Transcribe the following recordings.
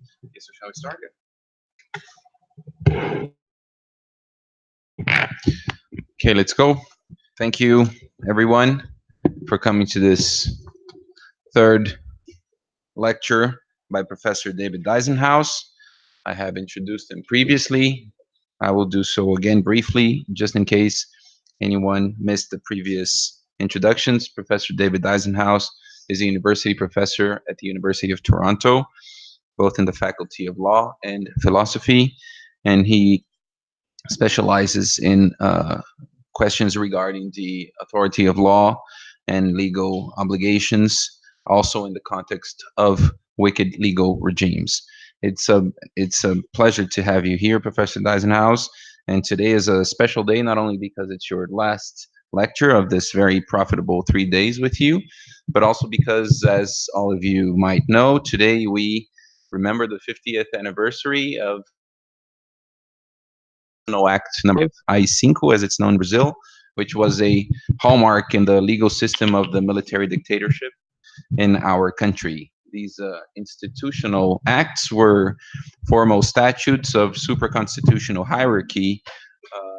Okay, so shall we start? Okay, let's go. Thank you, everyone, for coming to this third lecture by Professor David Dysenhaus. I have introduced him previously. I will do so again briefly, just in case anyone missed the previous introductions. Professor David Dysenhaus is a university professor at the University of Toronto, both in the Faculty of Law and Philosophy, and he specializes in questions regarding the authority of law and legal obligations, also in the context of wicked legal regimes. It's a pleasure to have you here, Professor Dysenhaus. And today is a special day, not only because it's your last lecture of this very profitable 3 days with you, but also because, as all of you might know, today we remember the 50th anniversary of no Act number I-5, as it's known in Brazil, which was a hallmark in the legal system of the military dictatorship in our country. These institutional acts were formal statutes of supraconstitutional hierarchy,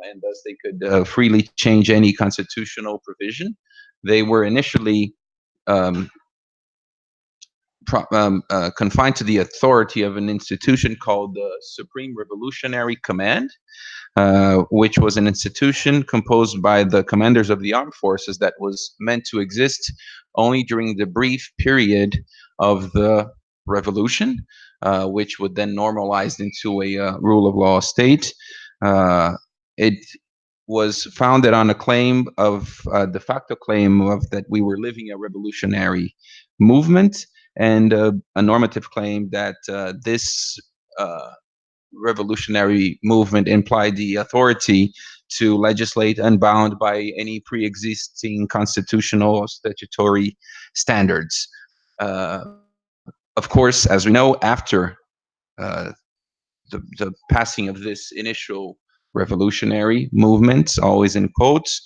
and thus they could freely change any constitutional provision. They were initially um, confined to the authority of an institution called the Supreme Revolutionary Command, which was an institution composed by the commanders of the armed forces that was meant to exist only during the brief period of the revolution, which would then normalize into a rule of law state. It was founded on a claim of de facto claim of that we were living a revolutionary movement, and a normative claim that this revolutionary movement implied the authority to legislate unbound by any pre-existing constitutional or statutory standards. Of course, as we know, after uh, the passing of this initial revolutionary movement, always in quotes,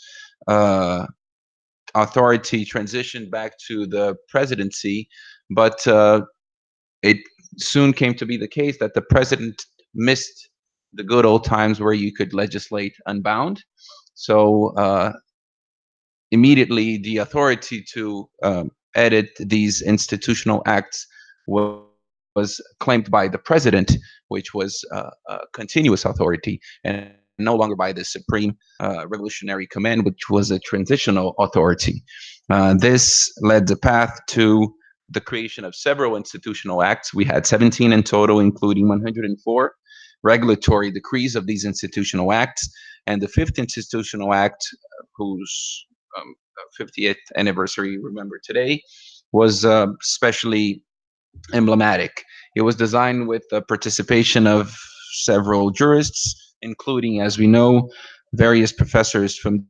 authority transitioned back to the presidency, but it soon came to be the case that the president missed the good old times where you could legislate unbound. So immediately the authority to edit these institutional acts was claimed by the president, which was a continuous authority, and no longer by the Supreme Revolutionary Command, which was a transitional authority. This led the path to the creation of several institutional acts. We had 17 in total, including 104 regulatory decrees of these institutional acts. And the fifth institutional act, whose 50th anniversary remember today, was especially emblematic. It was designed with the participation of several jurists, including, as we know, various professors from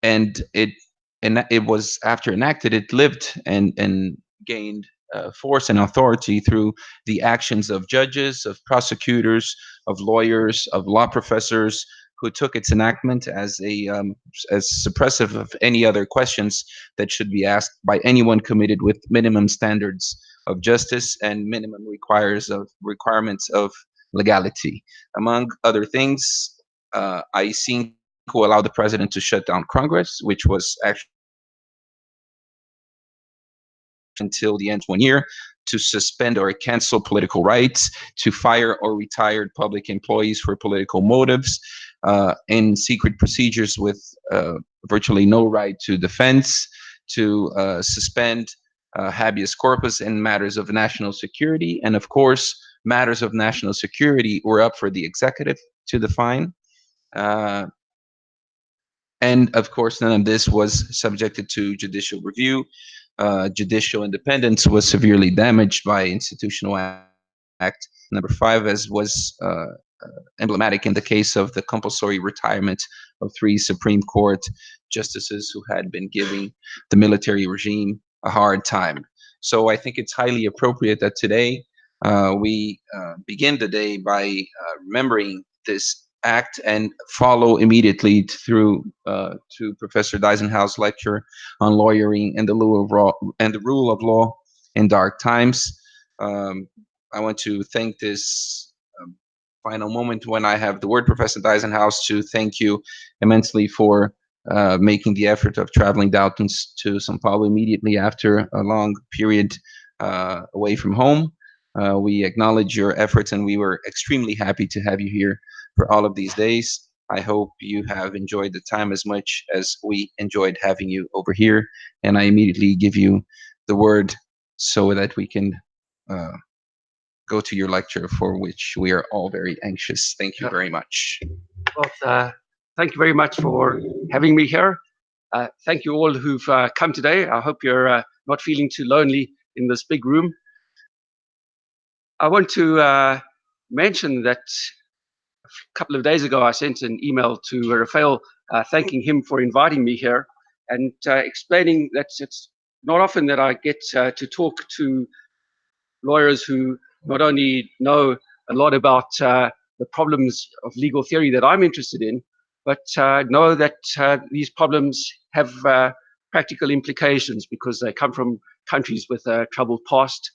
and it was, after enacted, it lived and gained force and authority through the actions of judges, of prosecutors, of lawyers, of law professors, who took its enactment as as suppressive of any other questions that should be asked by anyone committed with minimum standards of justice and minimum requirements of legality. Among other things, I-5 who allowed the president to shut down Congress, which was actually until the end of 1 year, to suspend or cancel political rights, to fire or retire public employees for political motives, in secret procedures with virtually no right to defense, to suspend habeas corpus in matters of national security. And of course, matters of national security were up for the executive to define. And of course, none of this was subjected to judicial review. Judicial independence was severely damaged by institutional act number 5, as was emblematic in the case of the compulsory retirement of 3 Supreme Court justices who had been giving the military regime a hard time. So I think it's highly appropriate that today we begin the day by remembering this act and follow immediately through to Professor Dysenhaus' lecture on lawyering and the rule of law in dark times. Um, I want to thank this final moment when I have the word, Professor Dysenhaus, to thank you immensely for making the effort of traveling down to Sao Paulo immediately after a long period away from home. We acknowledge your efforts, and we were extremely happy to have you here for all of these days. I hope you have enjoyed the time as much as we enjoyed having you over here. And I immediately give you the word so that we can uh, go to your lecture, for which we are all very anxious. Thank you very much. Well, thank you very much for having me here. Thank you all who've come today. I hope you're not feeling too lonely in this big room. I want to mention that a couple of days ago I sent an email to Rafael thanking him for inviting me here and explaining that it's not often that I get to talk to lawyers who not only know a lot about the problems of legal theory that I'm interested in, but know that these problems have practical implications because they come from countries with a troubled past.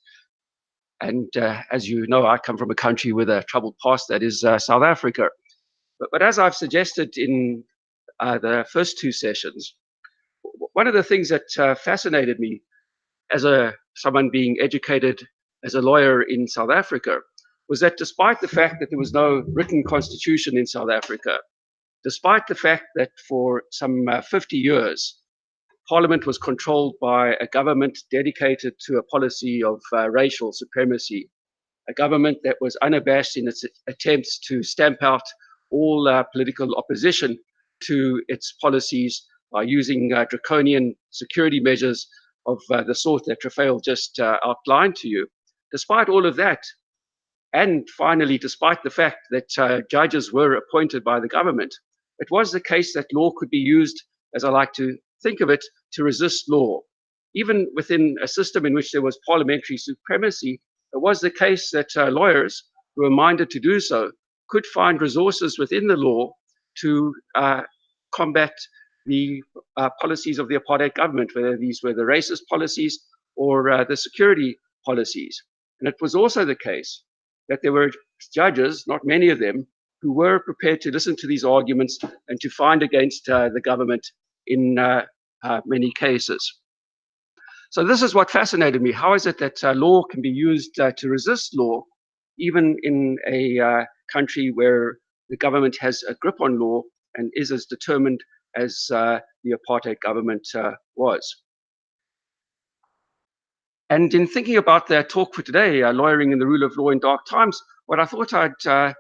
And as you know, I come from a country with a troubled past, that is South Africa. But as I've suggested in the first two sessions, one of the things that fascinated me as someone being educated as a lawyer in South Africa was that despite the fact that there was no written constitution in South Africa, despite the fact that for some 50 years, Parliament was controlled by a government dedicated to a policy of racial supremacy, a government that was unabashed in its attempts to stamp out all political opposition to its policies by using draconian security measures of the sort that Rafael just outlined to you. Despite all of that, and finally, despite the fact that judges were appointed by the government, it was the case that law could be used, as I like to think of it, to resist law. Even within a system in which there was parliamentary supremacy, it was the case that lawyers who were minded to do so could find resources within the law to combat the policies of the apartheid government, whether these were the racist policies or the security policies. And it was also the case that there were judges, not many of them, who were prepared to listen to these arguments and to find against the government in many cases. So this is what fascinated me. How is it that law can be used to resist law, even in a country where the government has a grip on law and is as determined as the apartheid government was? And in thinking about the talk for today, lawyering in the rule of law in dark times, what I thought I'd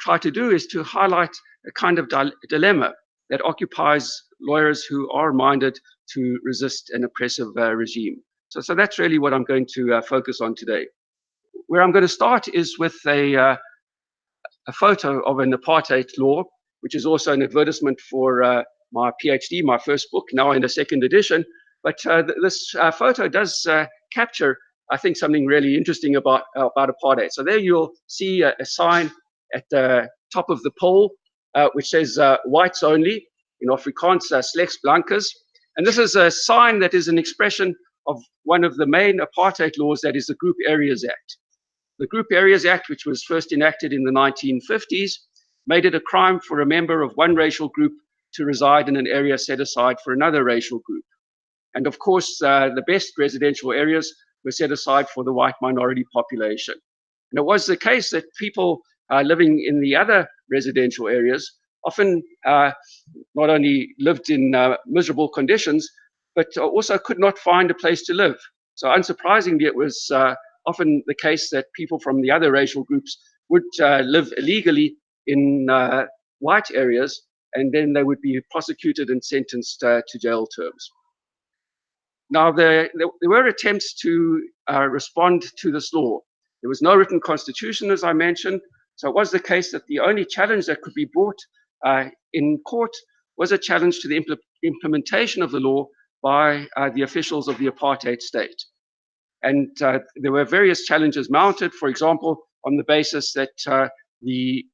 try to do is to highlight a kind of dilemma that occupies lawyers who are minded to resist an oppressive regime. So that's really what I'm going to focus on today. Where I'm going to start is with a photo of an apartheid law, which is also an advertisement for my PhD, my first book, now in the second edition. But this photo does capture, I think, something really interesting about apartheid. So there you'll see a sign at the top of the pole, which says whites only, in Afrikaans, slechts blankes. And this is a sign that is an expression of one of the main apartheid laws, that is the Group Areas Act. The Group Areas Act, which was first enacted in the 1950s, made it a crime for a member of one racial group to reside in an area set aside for another racial group. And of course, the best residential areas were set aside for the white minority population. And it was the case that people living in the other residential areas often not only lived in miserable conditions, but also could not find a place to live. So unsurprisingly, it was often the case that people from the other racial groups would live illegally in white areas, and then they would be prosecuted and sentenced to jail terms. Now, there were attempts to respond to this law. There was no written constitution, as I mentioned, so it was the case that the only challenge that could be brought in court was a challenge to the implementation of the law by the officials of the apartheid state. And there were various challenges mounted, for example, on the basis that the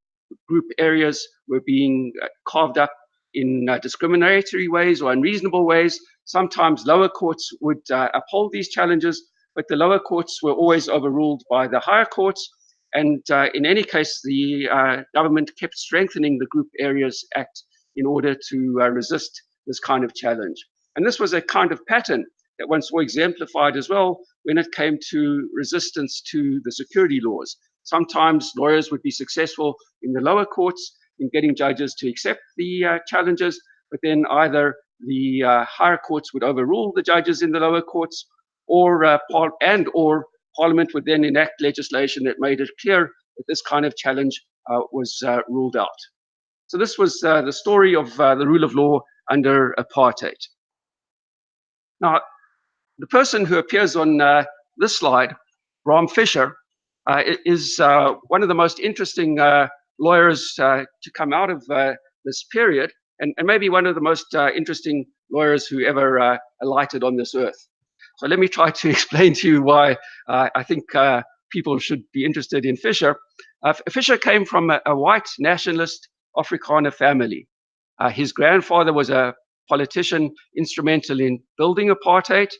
group areas were being carved up in discriminatory ways or unreasonable ways. Sometimes lower courts would uphold these challenges, but the lower courts were always overruled by the higher courts. And in any case, the government kept strengthening the Group Areas Act in order to resist this kind of challenge. And this was a kind of pattern that one saw exemplified as well when it came to resistance to the security laws. Sometimes lawyers would be successful in the lower courts in getting judges to accept the challenges, but then either the higher courts would overrule the judges in the lower courts, or Parliament would then enact legislation that made it clear that this kind of challenge was ruled out. So this was the story of the rule of law under apartheid. Now, the person who appears on this slide, Bram Fischer, is one of the most interesting lawyers to come out of this period, and maybe one of the most interesting lawyers who ever alighted on this earth. So let me try to explain to you why I think people should be interested in Fischer. Fischer came from a white nationalist Afrikaner family. His grandfather was a politician instrumental in building apartheid.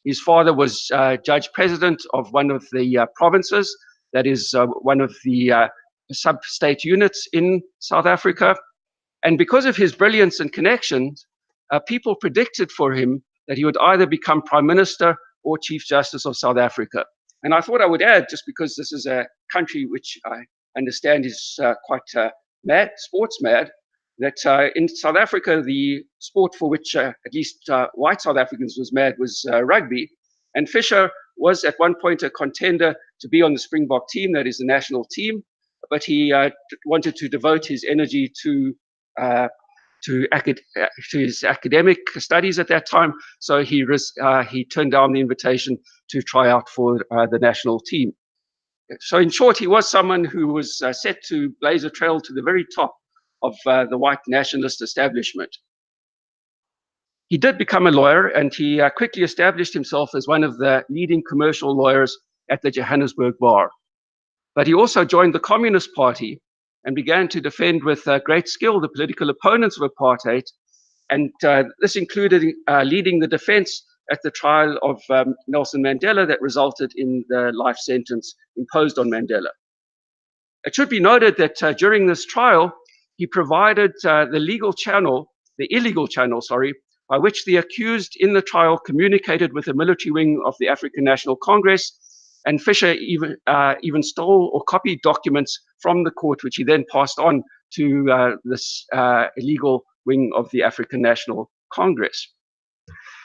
His father was judge president of one of the provinces, that is one of the sub-state units in South Africa. And because of his brilliance and connections, people predicted for him that he would either become Prime Minister or Chief Justice of South Africa. And I thought I would add, just because this is a country which I understand is quite mad, sports mad, that in South Africa, the sport for which at least white South Africans was mad was rugby. And Fischer was at one point a contender to be on the Springbok team, that is the national team, but he wanted to devote his energy to his academic studies at that time, so he turned down the invitation to try out for the national team. So in short, he was someone who was set to blaze a trail to the very top of the white nationalist establishment. He did become a lawyer, and he quickly established himself as one of the leading commercial lawyers at the Johannesburg bar. But he also joined the Communist Party and began to defend with great skill the political opponents of apartheid. And this included leading the defense at the trial of Nelson Mandela that resulted in the life sentence imposed on Mandela. It should be noted that during this trial, he provided the illegal channel, by which the accused in the trial communicated with the military wing of the African National Congress. And Fischer even stole or copied documents from the court, which he then passed on to this illegal wing of the African National Congress.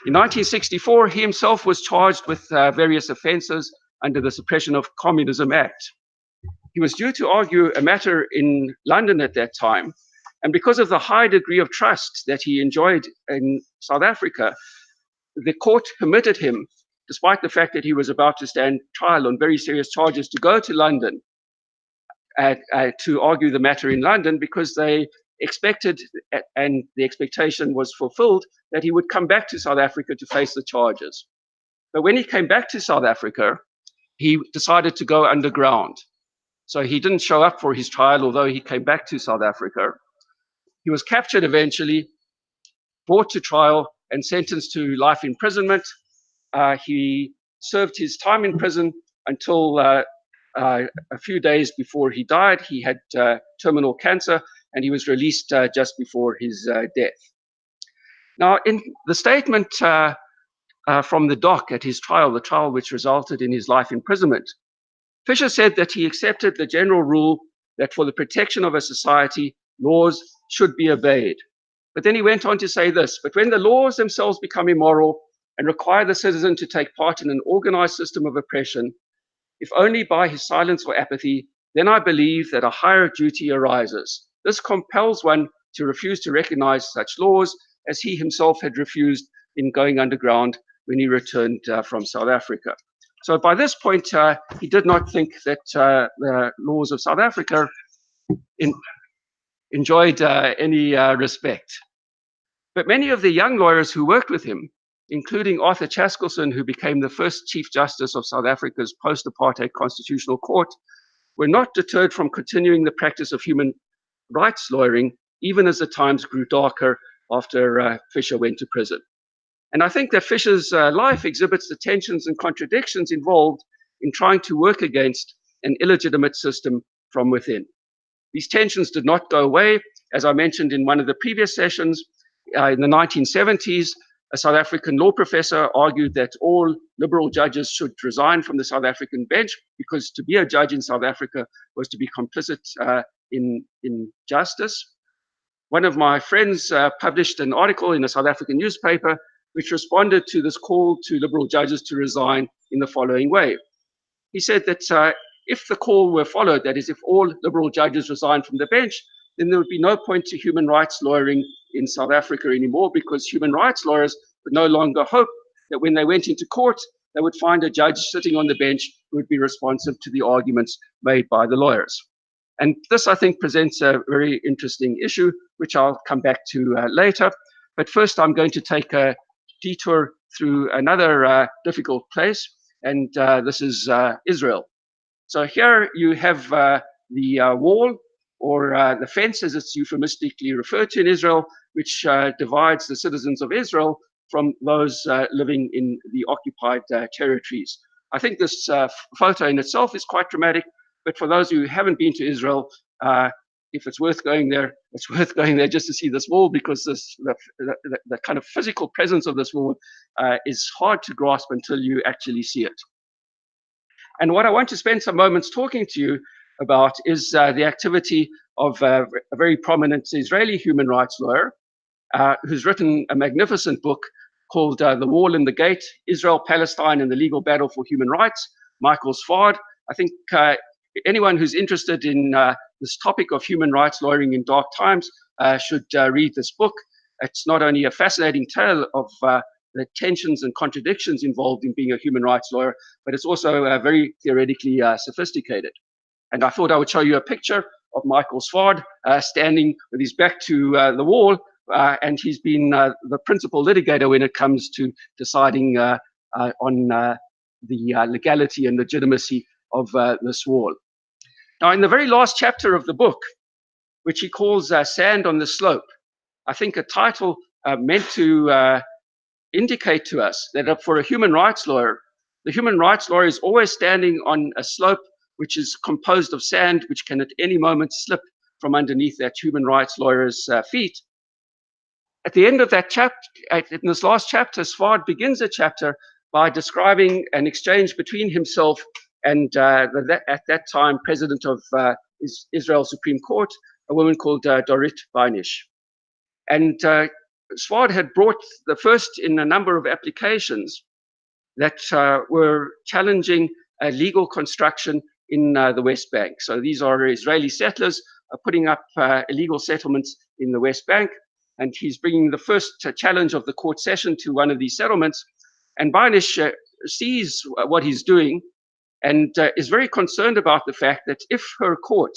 In 1964, he himself was charged with various offenses under the Suppression of Communism Act. He was due to argue a matter in London at that time, and because of the high degree of trust that he enjoyed in South Africa, the court permitted him, despite the fact that he was about to stand trial on very serious charges, to go to London to argue the matter in London, because they expected, and the expectation was fulfilled, that he would come back to South Africa to face the charges. But when he came back to South Africa, he decided to go underground. So he didn't show up for his trial, although he came back to South Africa. He was captured eventually, brought to trial, and sentenced to life imprisonment. He served his time in prison until a few days before he died. He had terminal cancer, and he was released just before his death. Now, in the statement from the dock at his trial, the trial which resulted in his life imprisonment, Fischer said that he accepted the general rule that for the protection of a society, laws should be obeyed. But then he went on to say this: but when the laws themselves become immoral and require the citizen to take part in an organized system of oppression, if only by his silence or apathy, then I believe that a higher duty arises. This compels one to refuse to recognize such laws, as he himself had refused in going underground when he returned from South Africa. So by this point, he did not think that the laws of South Africa enjoyed any respect. But many of the young lawyers who worked with him, including Arthur Chaskalson, who became the first Chief Justice of South Africa's post-apartheid Constitutional Court, were not deterred from continuing the practice of human rights lawyering, even as the times grew darker after Fischer went to prison. And I think that Fisher's life exhibits the tensions and contradictions involved in trying to work against an illegitimate system from within. These tensions did not go away. As I mentioned in one of the previous sessions, in the 1970s, a South African law professor argued that all liberal judges should resign from the South African bench because to be a judge in South Africa was to be complicit in justice. One of my friends published an article in a South African newspaper which responded to this call to liberal judges to resign in the following way. He said that if the call were followed, that is, if all liberal judges resigned from the bench, then there would be no point to human rights lawyering in South Africa anymore, because human rights lawyers would no longer hope that when they went into court, they would find a judge sitting on the bench who would be responsive to the arguments made by the lawyers. And this, I think, presents a very interesting issue, which I'll come back to later. But first, I'm going to take a detour through another difficult place, and this is Israel. So here you have the wall, or the fence, as it's euphemistically referred to in Israel, which divides the citizens of Israel from those living in the occupied territories. I think this photo in itself is quite dramatic, but for those who haven't been to Israel, if it's worth going there, it's worth going there just to see this wall, because the kind of physical presence of this wall is hard to grasp until you actually see it. And what I want to spend some moments talking to you about is the activity of a very prominent Israeli human rights lawyer who's written a magnificent book called The Wall and the Gate, Israel, Palestine, and the Legal Battle for Human Rights, Michael Sfard. I think anyone who's interested in this topic of human rights lawyering in dark times should read this book. It's not only a fascinating tale of the tensions and contradictions involved in being a human rights lawyer, but it's also very theoretically sophisticated. And I thought I would show you a picture of Michael Sfard standing with his back to the wall, and he's been the principal litigator when it comes to deciding on the legality and legitimacy of this wall. Now, in the very last chapter of the book, which he calls Sand on the Slope, I think a title meant to indicate to us that for a human rights lawyer, the human rights lawyer is always standing on a slope which is composed of sand, which can at any moment slip from underneath that human rights lawyer's feet. At the end of that chapter, in this last chapter, Sfard begins a chapter by describing an exchange between himself and at that time president of Israel Supreme Court, a woman called Dorit Beinish. And Sfard had brought the first in a number of applications that were challenging a legal construction in the West Bank. So these are Israeli settlers putting up illegal settlements in the West Bank, and he's bringing the first challenge of the court session to one of these settlements. And Beinish sees what he's doing and is very concerned about the fact that if her court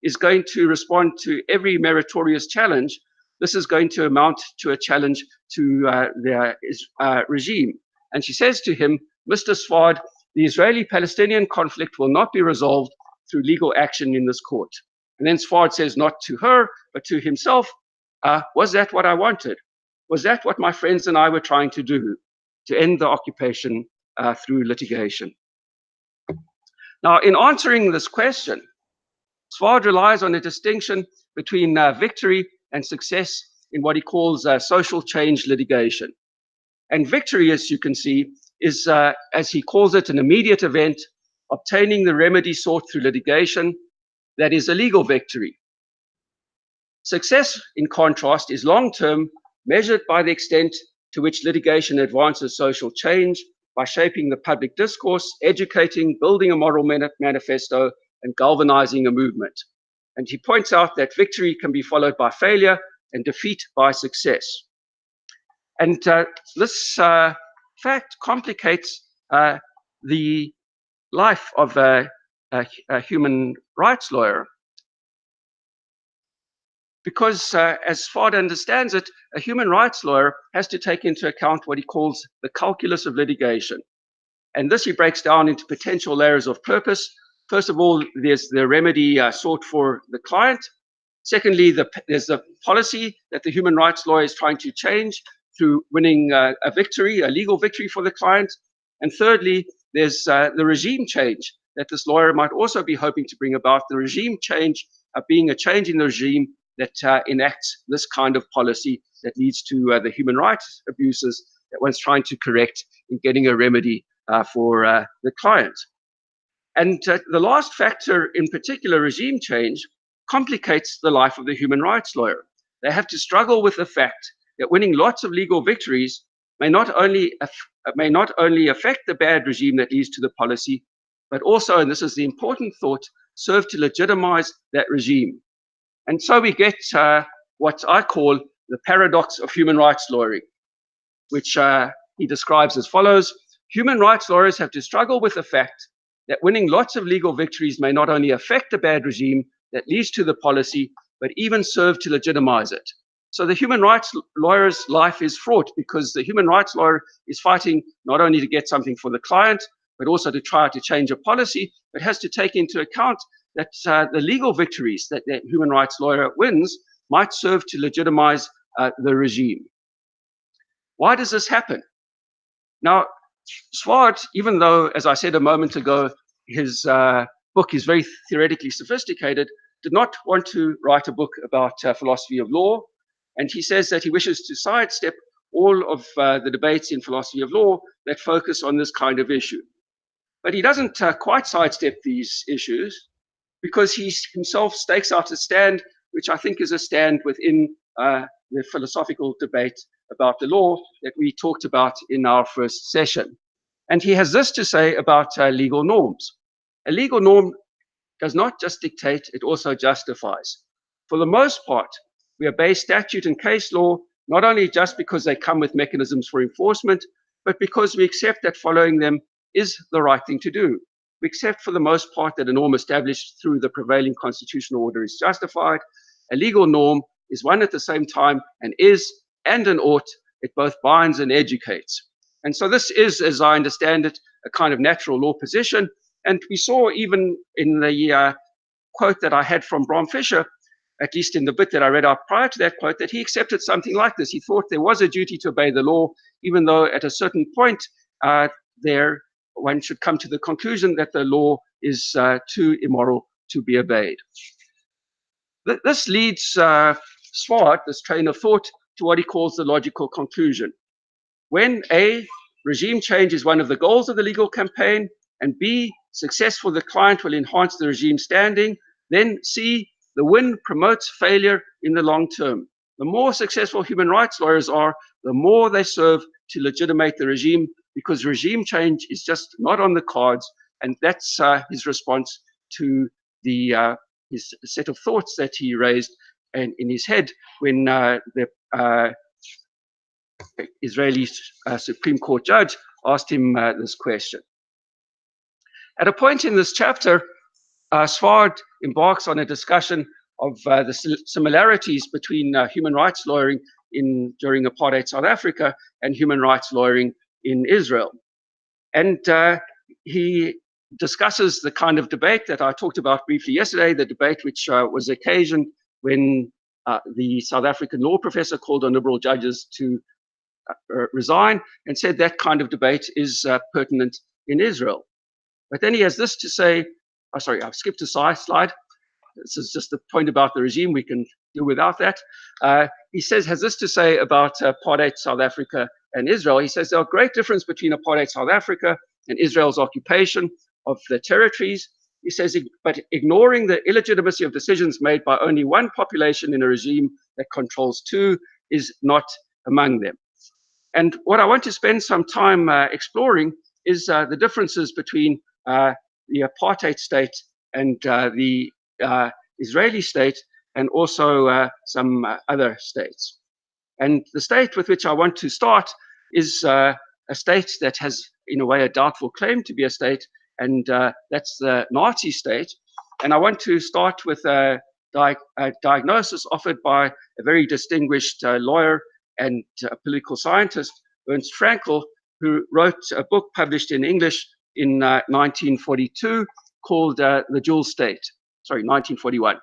is going to respond to every meritorious challenge, this is going to amount to a challenge to the regime. And she says to him, Mr. Sfard, the Israeli-Palestinian conflict will not be resolved through legal action in this court. And then Sfard says, not to her, but to himself, was that what I wanted? Was that what my friends and I were trying to do, to end the occupation through litigation? Now, in answering this question, Sfard relies on a distinction between victory and success in what he calls social change litigation. And victory, as you can see, is, as he calls it, an immediate event, obtaining the remedy sought through litigation that is a legal victory. Success, in contrast, is long-term, measured by the extent to which litigation advances social change by shaping the public discourse, educating, building a moral manifesto, and galvanizing a movement. And he points out that victory can be followed by failure and defeat by success. And this fact complicates the life of a human rights lawyer, because as Sfard understands it, a human rights lawyer has to take into account what he calls the calculus of litigation. And this he breaks down into potential layers of purpose. First of all, there's the remedy sought for the client. Secondly, there's the policy that the human rights lawyer is trying to change. through winning a victory, a legal victory for the client. And thirdly, there's the regime change that this lawyer might also be hoping to bring about, the regime change being a change in the regime that enacts this kind of policy that leads to the human rights abuses that one's trying to correct in getting a remedy for the client. And the last factor, in particular, regime change, complicates the life of the human rights lawyer. They have to struggle with the fact that winning lots of legal victories may not only affect the bad regime that leads to the policy, but also, and this is the important thought, serve to legitimize that regime. And so we get what I call the paradox of human rights lawyering, which he describes as follows. Human rights lawyers have to struggle with the fact that winning lots of legal victories may not only affect the bad regime that leads to the policy, but even serve to legitimize it. So the human rights lawyer's life is fraught because the human rights lawyer is fighting not only to get something for the client, but also to try to change a policy, but has to take into account that the legal victories that the human rights lawyer wins might serve to legitimize the regime. Why does this happen? Now, Swart, even though, as I said a moment ago, his book is very theoretically sophisticated, did not want to write a book about philosophy of law. And he says that he wishes to sidestep all of the debates in philosophy of law that focus on this kind of issue. But he doesn't quite sidestep these issues because he himself stakes out a stand, which I think is a stand within the philosophical debate about the law that we talked about in our first session. And he has this to say about legal norms. A legal norm does not just dictate, it also justifies. For the most part, we obey statute and case law, not only just because they come with mechanisms for enforcement, but because we accept that following them is the right thing to do. We accept for the most part that a norm established through the prevailing constitutional order is justified. A legal norm is one at the same time an is and an ought. It both binds and educates. And so this is, as I understand it, a kind of natural law position. And we saw even in the quote that I had from Bram Fischer, at least in the bit that I read out prior to that quote, that he accepted something like this. He thought there was a duty to obey the law, even though at a certain point one should come to the conclusion that the law is too immoral to be obeyed. This leads Swart, this train of thought, to what he calls the logical conclusion. When A, regime change is one of the goals of the legal campaign, and B, success for the client will enhance the regime standing, then C, the win promotes failure in the long term. The more successful human rights lawyers are, the more they serve to legitimate the regime, because regime change is just not on the cards. And that's his response to his set of thoughts that he raised in his head when the Israeli Supreme Court judge asked him this question. At a point in this chapter, Swart embarks on a discussion of the similarities between human rights lawyering during apartheid South Africa and human rights lawyering in Israel. And he discusses the kind of debate that I talked about briefly yesterday, the debate which was occasioned when the South African law professor called on liberal judges to resign and said that kind of debate is pertinent in Israel. But then he has this to say, sorry, I've skipped a slide. This is just the point about the regime. We can do without that. He has this to say about apartheid South Africa and Israel. He says there are great difference between apartheid South Africa and Israel's occupation of the territories. He says, but ignoring the illegitimacy of decisions made by only one population in a regime that controls two is not among them. And what I want to spend some time exploring is the differences between the apartheid state and the Israeli state, and also some other states. And the state with which I want to start is a state that has, in a way, a doubtful claim to be a state, and that's the Nazi state. And I want to start with a diagnosis offered by a very distinguished lawyer and political scientist, Ernst Frankl, who wrote a book published in English in 1942 called The Dual State. Sorry, 1941.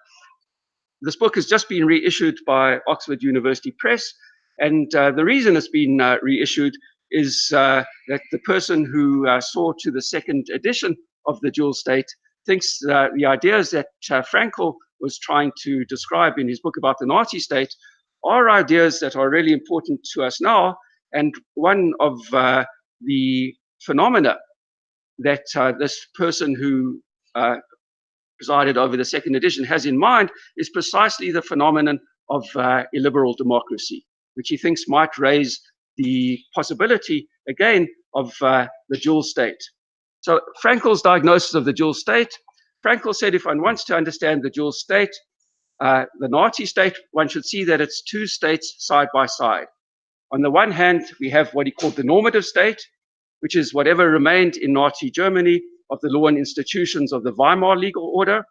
This book has just been reissued by Oxford University Press, And the reason it's been reissued is that the person who saw to the second edition of the dual state thinks the ideas that Frankl was trying to describe in his book about the Nazi state are ideas that are really important to us now. And one of the phenomena that this person who presided over the second edition has in mind is precisely the phenomenon of illiberal democracy, which he thinks might raise the possibility, again, of the dual state. So Frankl's diagnosis of the dual state, Frankl said if one wants to understand the dual state, the Nazi state, one should see that it's two states side by side. On the one hand, we have what he called the normative state, which is whatever remained in Nazi Germany of the law and institutions of the Weimar legal order.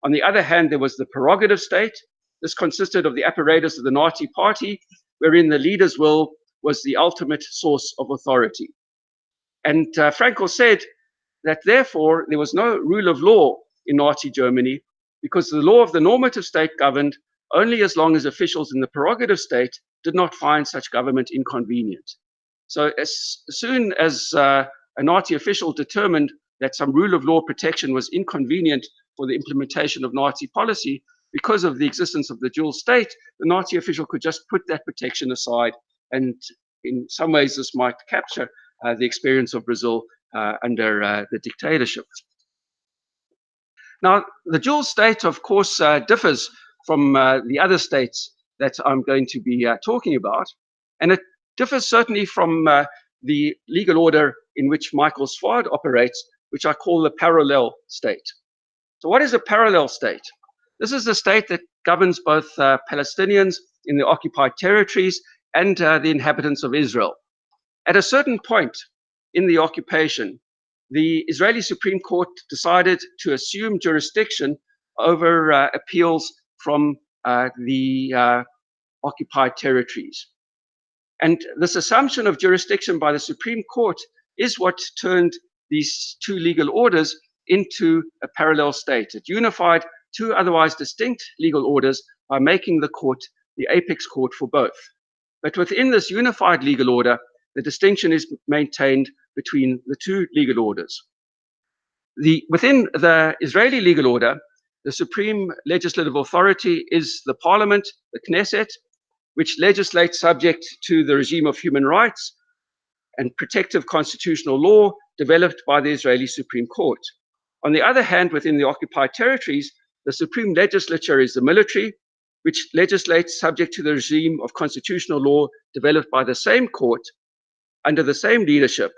On the other hand, there was the prerogative state. This consisted of the apparatus of the Nazi party, wherein the leader's will was the ultimate source of authority. And Frankl said that therefore there was no rule of law in Nazi Germany because the law of the normative state governed only as long as officials in the prerogative state did not find such government inconvenient. So as soon as a Nazi official determined that some rule of law protection was inconvenient for the implementation of Nazi policy, because of the existence of the dual state, the Nazi official could just put that protection aside. And in some ways, this might capture the experience of Brazil under the dictatorship. Now, the dual state, of course, differs from the other states that I'm going to be talking about. And it differs certainly from the legal order in which Michael Sward operates, which I call the parallel state. So what is a parallel state? This is the state that governs both Palestinians in the occupied territories and the inhabitants of Israel. At a certain point in the occupation, the Israeli Supreme Court decided to assume jurisdiction over appeals from the occupied territories. And this assumption of jurisdiction by the Supreme Court is what turned these two legal orders into a parallel state. It unified two otherwise distinct legal orders by making the court the apex court for both. But within this unified legal order, the distinction is maintained between the two legal orders. Within the Israeli legal order, the supreme legislative authority is the parliament, the Knesset, which legislates subject to the regime of human rights and protective constitutional law developed by the Israeli Supreme Court. On the other hand, within the occupied territories, the supreme legislature is the military, which legislates subject to the regime of constitutional law developed by the same court under the same leadership,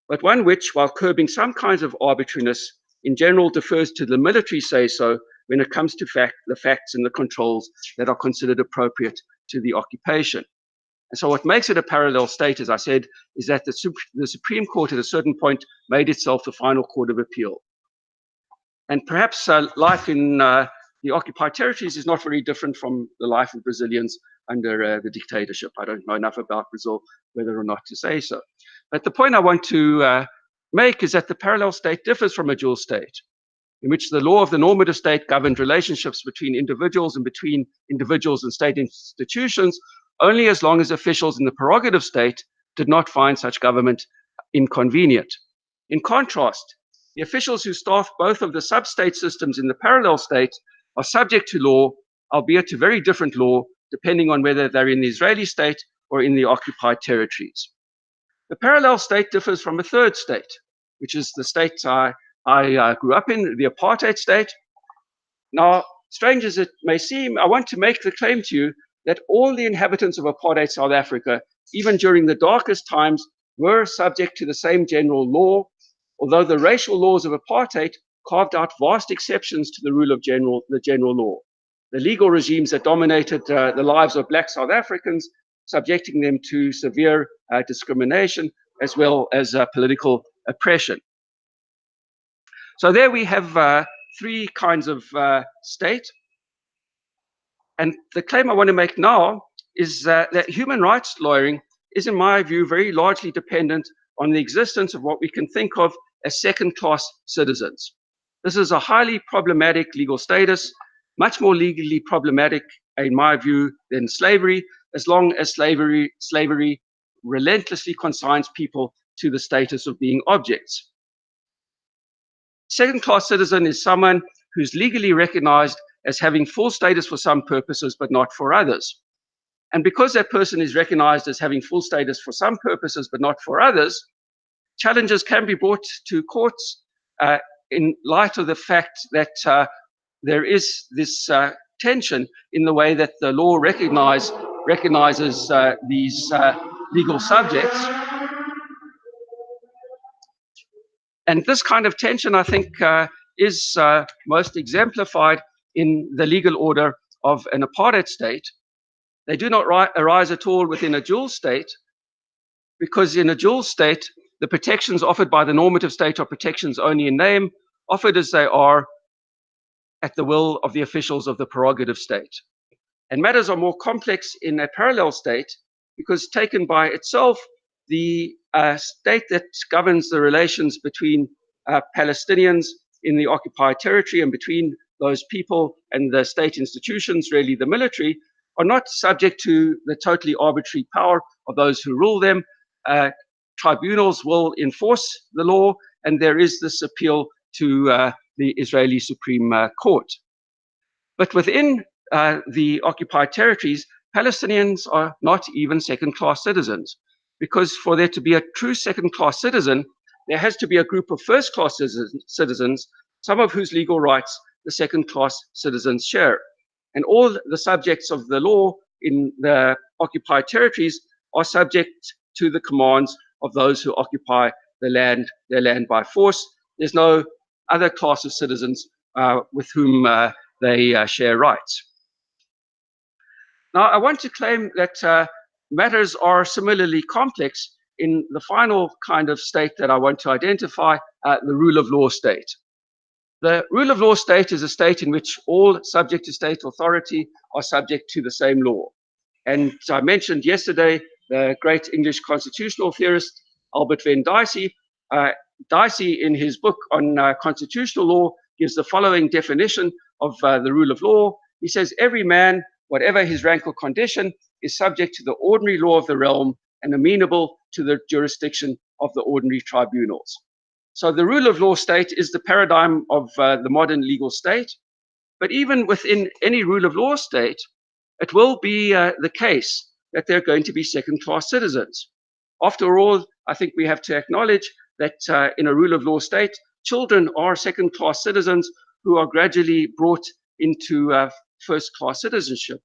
but one which, while curbing some kinds of arbitrariness, in general defers to the military say-so when it comes to the facts and the controls that are considered appropriate to the occupation. And so what makes it a parallel state, as I said, is that the Supreme Court at a certain point made itself the final court of appeal. And perhaps life in the occupied territories is not very different from the life of Brazilians under the dictatorship. I don't know enough about Brazil whether or not to say so. But the point I want to make is that the parallel state differs from a dual state, in which the law of the normative state governed relationships between individuals and between individuals and state institutions only as long as officials in the prerogative state did not find such government inconvenient. In contrast, the officials who staff both of the sub-state systems in the parallel state are subject to law, albeit to very different law, depending on whether they're in the Israeli state or in the occupied territories. The parallel state differs from a third state, which is the state I grew up in, the apartheid state. Now, strange as it may seem, I want to make the claim to you that all the inhabitants of apartheid South Africa, even during the darkest times, were subject to the same general law, although the racial laws of apartheid carved out vast exceptions to the rule of the general law. The legal regimes that dominated the lives of Black South Africans, subjecting them to severe discrimination as well as political oppression. So there we have three kinds of state. And the claim I want to make now is that human rights lawyering is, in my view, very largely dependent on the existence of what we can think of as second-class citizens. This is a highly problematic legal status, much more legally problematic, in my view, than slavery, as long as slavery relentlessly consigns people to the status of being objects. Second-class citizen is someone who's legally recognized as having full status for some purposes, but not for others. And because that person is recognized as having full status for some purposes, but not for others, challenges can be brought to courts in light of the fact that there is this tension in the way that the law recognizes these legal subjects. And this kind of tension, I think, is most exemplified in the legal order of an apartheid state. They do not arise at all within a dual state, because in a dual state, the protections offered by the normative state are protections only in name, offered as they are at the will of the officials of the prerogative state. And matters are more complex in a parallel state, because taken by itself, the state that governs the relations between Palestinians in the occupied territory and between those people and the state institutions, really the military, are not subject to the totally arbitrary power of those who rule them. Tribunals will enforce the law, and there is this appeal to the Israeli Supreme Court. But within the occupied territories, Palestinians are not even second-class citizens, because for there to be a true second-class citizen, there has to be a group of first-class citizens, some of whose legal rights the second-class citizens share. And all the subjects of the law in the occupied territories are subject to the commands of those who occupy their land by force. There's no other class of citizens with whom they share rights. Now, I want to claim that matters are similarly complex in the final kind of state that I want to identify, the rule of law state. The rule of law state is a state in which all subject to state authority are subject to the same law. And I mentioned yesterday the great English constitutional theorist, Albert Venn Dicey. Dicey, in his book on constitutional law, gives the following definition of the rule of law. He says, every man, whatever his rank or condition, is subject to the ordinary law of the realm and amenable to the jurisdiction of the ordinary tribunals. So the rule of law state is the paradigm of the modern legal state. But even within any rule of law state, it will be the case that they're going to be second-class citizens. After all, I think we have to acknowledge that in a rule of law state, children are second-class citizens who are gradually brought into first-class citizenship.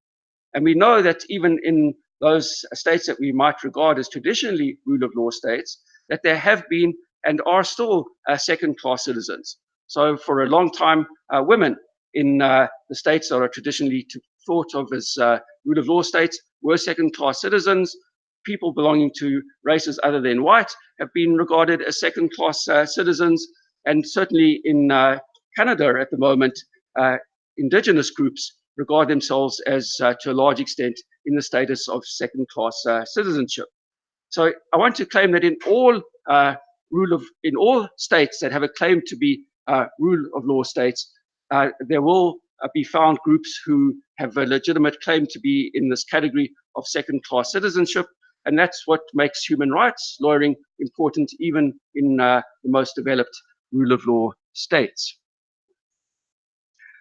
And we know that even in those states that we might regard as traditionally rule of law states, that there have been and are still second-class citizens. So for a long time, women in the states that are traditionally thought of as rule of law states were second-class citizens. People belonging to races other than white have been regarded as second-class citizens. And certainly in Canada at the moment, indigenous groups regard themselves as, to a large extent, in the status of second-class citizenship. So I want to claim that in all states that have a claim to be rule of law states, there will be found groups who have a legitimate claim to be in this category of second-class citizenship, and that's what makes human rights lawyering important even in the most developed rule of law states.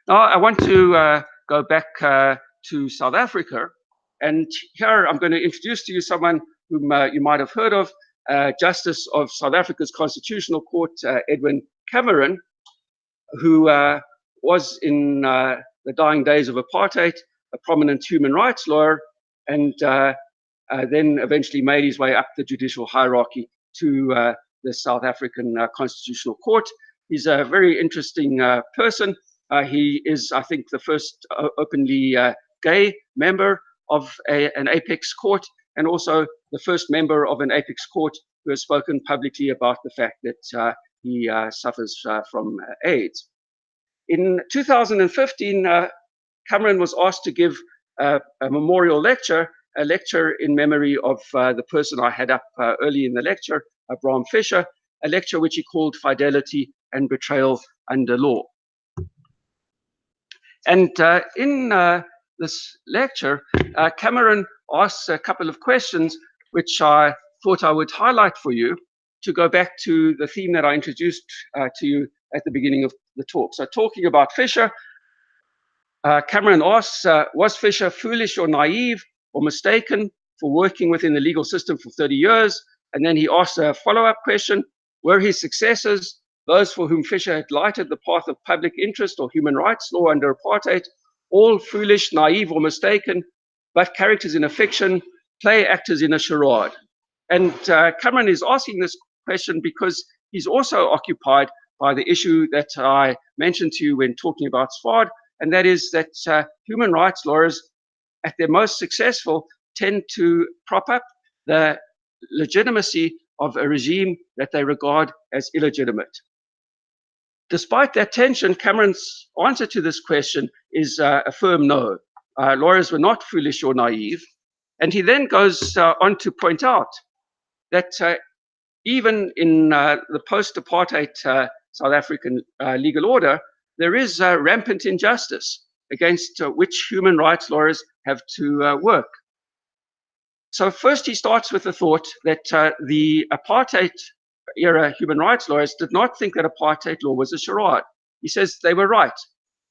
Now, I want to go back to South Africa, and here I'm going to introduce to you someone whom you might have heard of, Justice of South Africa's Constitutional Court, Edwin Cameron, who was in the dying days of apartheid, a prominent human rights lawyer, and then eventually made his way up the judicial hierarchy to the South African Constitutional Court. He's a very interesting person. He is, I think, the first openly gay member of an apex court, and also the first member of an apex court who has spoken publicly about the fact that he suffers from AIDS. In 2015, Cameron was asked to give a memorial lecture, a lecture in memory of the person I had up early in the lecture, Bram Fischer, a lecture which he called Fidelity and Betrayal Under Law. And in this lecture, Cameron asks a couple of questions which I thought I would highlight for you to go back to the theme that I introduced to you at the beginning of the talk. So talking about Fisher, Cameron asks, was Fisher foolish or naive or mistaken for working within the legal system for 30 years? And then he asks a follow-up question, were his successors, those for whom Fisher had lighted the path of public interest or human rights law under apartheid, all foolish, naive, or mistaken, but characters in a fiction, play actors in a charade? And Cameron is asking this question because he's also occupied by the issue that I mentioned to you when talking about SFARD, and that is that human rights lawyers, at their most successful, tend to prop up the legitimacy of a regime that they regard as illegitimate. Despite that tension, Cameron's answer to this question is a firm no. Lawyers were not foolish or naive. And he then goes on to point out that even in the post-apartheid South African legal order, there is rampant injustice against which human rights lawyers have to work. So first he starts with the thought that the apartheid era human rights lawyers did not think that apartheid law was a charade. He says they were right.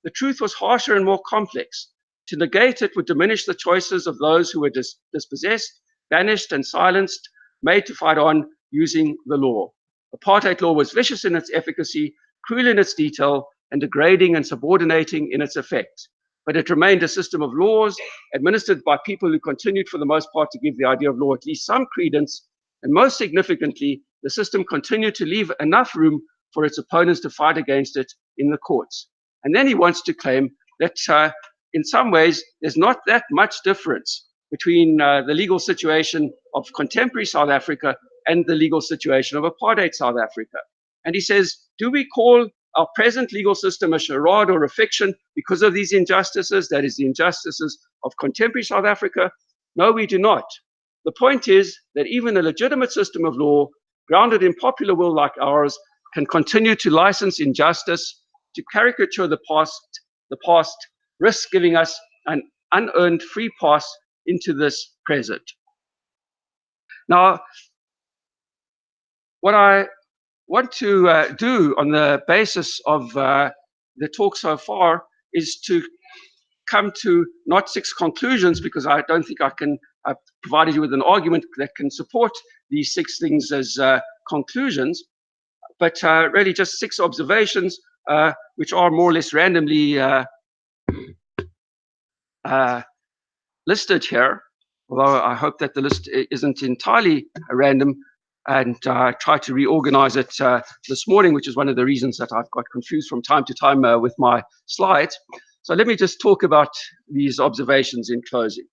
The truth was harsher and more complex. To negate it would diminish the choices of those who were dispossessed, banished and silenced, made to fight on using the law. Apartheid law was vicious in its efficacy, cruel in its detail, and degrading and subordinating in its effect. But it remained a system of laws administered by people who continued for the most part to give the idea of law at least some credence, and most significantly, the system continued to leave enough room for its opponents to fight against it in the courts. And then he wants to claim that in some ways, there's not that much difference between the legal situation of contemporary South Africa and the legal situation of apartheid South Africa. And he says, do we call our present legal system a charade or a fiction because of these injustices, that is, the injustices of contemporary South Africa? No, we do not. The point is that even a legitimate system of law, grounded in popular will like ours, can continue to license injustice, to caricature the past, risk giving us an unearned free pass into this present. Now, what I want to do on the basis of the talk so far is to come to not 6 conclusions, because I don't think I can provide you with an argument that can support these 6 things as conclusions, but really just 6 observations which are more or less randomly listed here, although I hope that the list isn't entirely random, and try to reorganize it this morning, which is one of the reasons that I've got confused from time to time with my slides. So let me just talk about these observations in closing.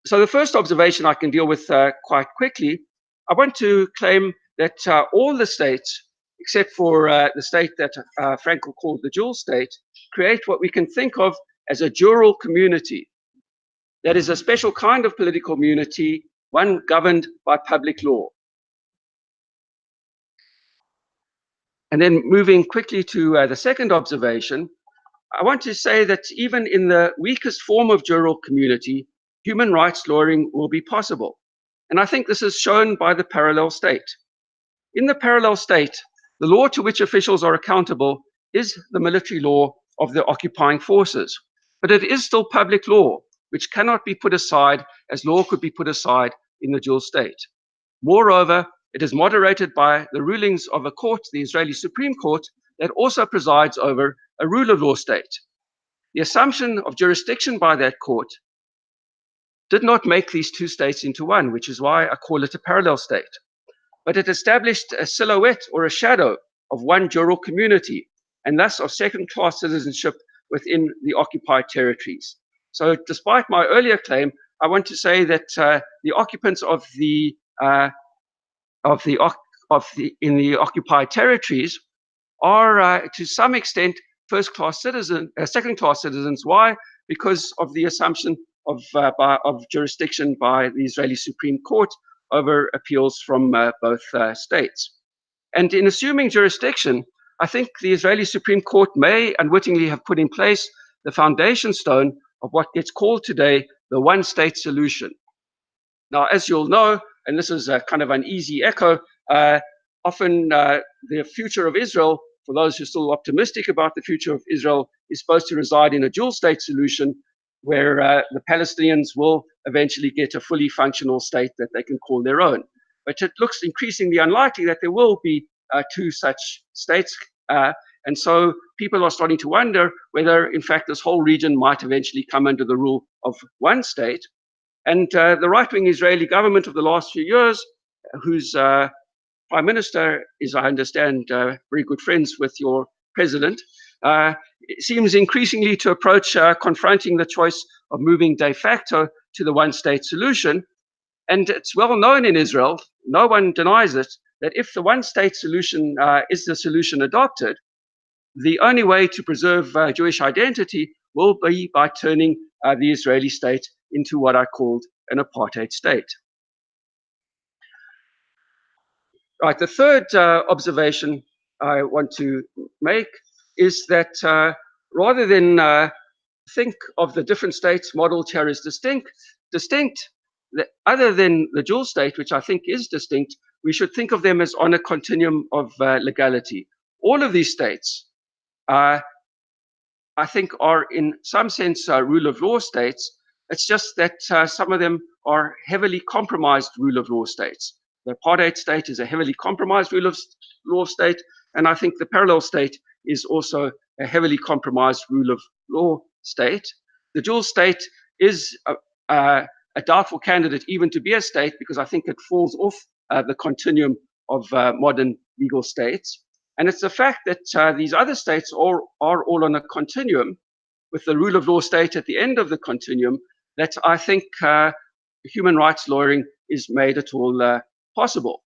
So the first observation I can deal with quite quickly. I want to claim that all the states, except for the state that Frankl called the dual state, create what we can think of as a jural community. That is a special kind of political community, one governed by public law. And then moving quickly to the second observation, I want to say that even in the weakest form of jural community, human rights lawyering will be possible. And I think this is shown by the parallel state. In the parallel state, the law to which officials are accountable is the military law of the occupying forces. But it is still public law, which cannot be put aside as law could be put aside in the dual state. Moreover, it is moderated by the rulings of a court, the Israeli Supreme Court, that also presides over a rule of law state. The assumption of jurisdiction by that court did not make these 2 states into one, which is why I call it a parallel state. But it established a silhouette or a shadow of one jural community, and thus of second-class citizenship within the occupied territories. So despite my earlier claim, I want to say that the occupants in the occupied territories are to some extent second-class citizens. Why? Because of the assumption of jurisdiction by the Israeli Supreme Court over appeals from both states. And in assuming jurisdiction, I think the Israeli Supreme Court may unwittingly have put in place the foundation stone of what gets called today the one-state solution. Now, as you'll know, and this is a kind of an easy echo, often the future of Israel, for those who are still optimistic about the future of Israel, is supposed to reside in a dual-state solution where the Palestinians will eventually get a fully functional state that they can call their own. But it looks increasingly unlikely that there will be two such states. And so people are starting to wonder whether, in fact, this whole region might eventually come under the rule of one state. And the right-wing Israeli government of the last few years, whose prime minister is, I understand, very good friends with your president, seems increasingly to approach confronting the choice of moving de facto to the one-state solution. And it's well known in Israel, no one denies it, that if the one-state solution is the solution adopted, the only way to preserve Jewish identity will be by turning the Israeli state into what I called an apartheid state. Right, the third observation I want to make is that rather than think of the different states modeled here as distinct, other than the dual state, which I think is distinct, we should think of them as on a continuum of legality. All of these states, I think, are in some sense rule of law states. It's just that some of them are heavily compromised rule of law states. The apartheid state is a heavily compromised rule of law state, and I think the parallel state is also a heavily compromised rule of law state. The dual state is a doubtful candidate even to be a state because I think it falls off the continuum of modern legal states. And it's the fact that these other states are all on a continuum with the rule of law state at the end of the continuum that I think human rights lawyering is made at all possible.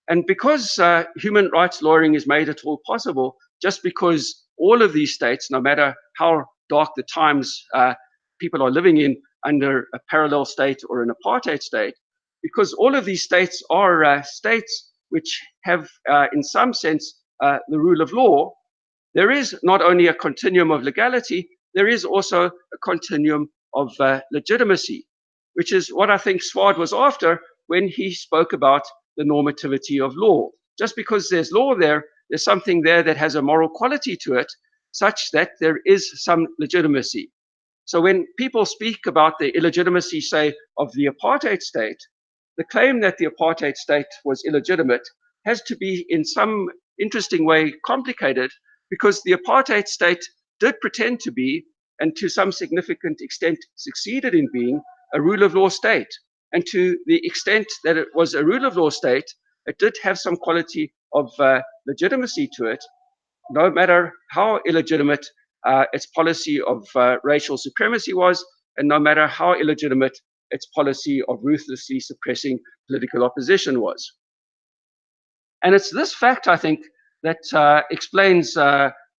And because human rights lawyering is made at all possible, just because all of these states, no matter how dark the times people are living in under a parallel state or an apartheid state, because all of these states are states which have, in some sense, the rule of law, there is not only a continuum of legality, there is also a continuum of legitimacy, which is what I think Sward was after when he spoke about the normativity of law. Just because there's law there, there's something there that has a moral quality to it, such that there is some legitimacy. So when people speak about the illegitimacy, say, of the apartheid state, the claim that the apartheid state was illegitimate has to be in some interesting way complicated because the apartheid state did pretend to be, and to some significant extent succeeded in being, a rule of law state. And to the extent that it was a rule of law state, it did have some quality of legitimacy to it, no matter how illegitimate its policy of racial supremacy was, and no matter how illegitimate its policy of ruthlessly suppressing political opposition was. And it's this fact, I think, that explains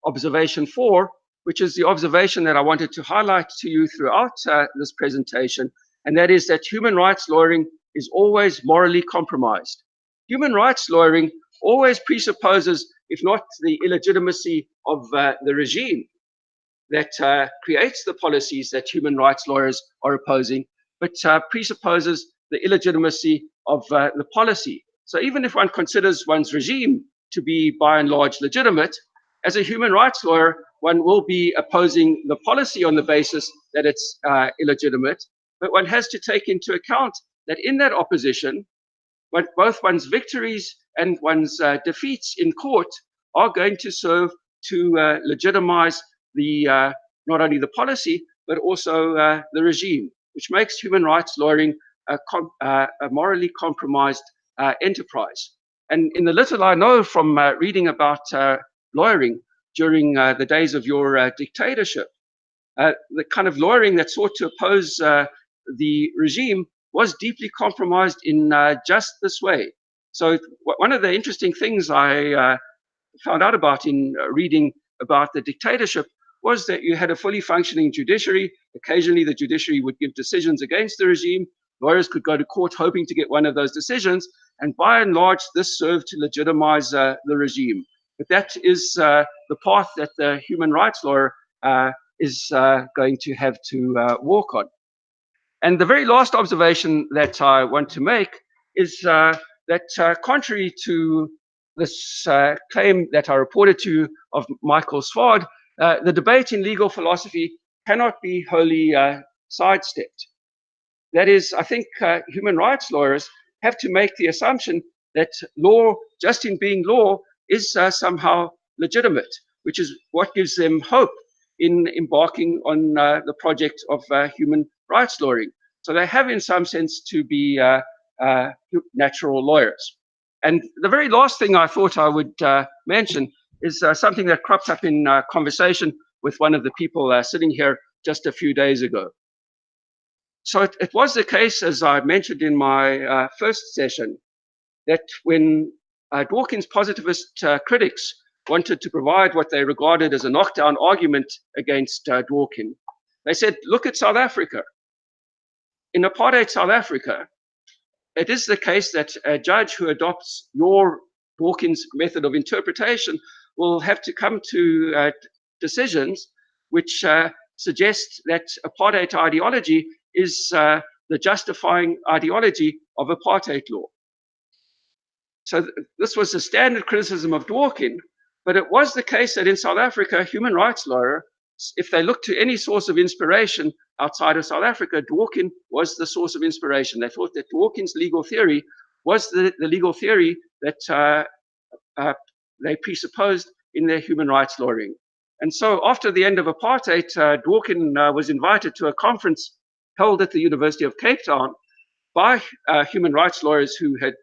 observation 4, which is the observation that I wanted to highlight to you throughout this presentation, and that is that human rights lawyering is always morally compromised. Human rights lawyering always presupposes, if not the illegitimacy of the regime that creates the policies that human rights lawyers are opposing, but presupposes the illegitimacy of the policy. So even if one considers one's regime to be by and large legitimate, as a human rights lawyer, one will be opposing the policy on the basis that it's illegitimate, but one has to take into account that in that opposition, both one's victories and one's defeats in court are going to serve to legitimize the not only the policy, but also the regime, which makes human rights lawyering a morally compromised enterprise. And in the little I know from reading about lawyering during the days of your dictatorship, the kind of lawyering that sought to oppose the regime was deeply compromised in just this way. So one of the interesting things I found out about in reading about the dictatorship was that you had a fully functioning judiciary. Occasionally the judiciary would give decisions against the regime. Lawyers could go to court hoping to get one of those decisions. And by and large, this served to legitimize the regime. But that is the path that the human rights lawyer is going to have to walk on. And the very last observation that I want to make is that contrary to this claim that I reported to you of Michael Sward, the debate in legal philosophy cannot be wholly sidestepped. That is, I think human rights lawyers have to make the assumption that law, just in being law, is somehow legitimate, which is what gives them hope in embarking on the project of human rights lawyering. So they have, in some sense, to be natural lawyers. And the very last thing I thought I would mention is something that cropped up in conversation with one of the people sitting here just a few days ago. So it was the case, as I mentioned in my first session, that when Dworkin's positivist critics wanted to provide what they regarded as a knockdown argument against Dworkin, they said, look at South Africa. In apartheid South Africa, it is the case that a judge who adopts your Dworkin's method of interpretation will have to come to decisions which suggest that apartheid ideology is the justifying ideology of apartheid law. So this was a standard criticism of Dworkin, but it was the case that in South Africa, human rights lawyers, if they looked to any source of inspiration outside of South Africa, Dworkin was the source of inspiration. They thought that Dworkin's legal theory was the legal theory that they presupposed in their human rights lawyering. And so after the end of apartheid, Dworkin was invited to a conference held at the University of Cape Town by human rights lawyers who had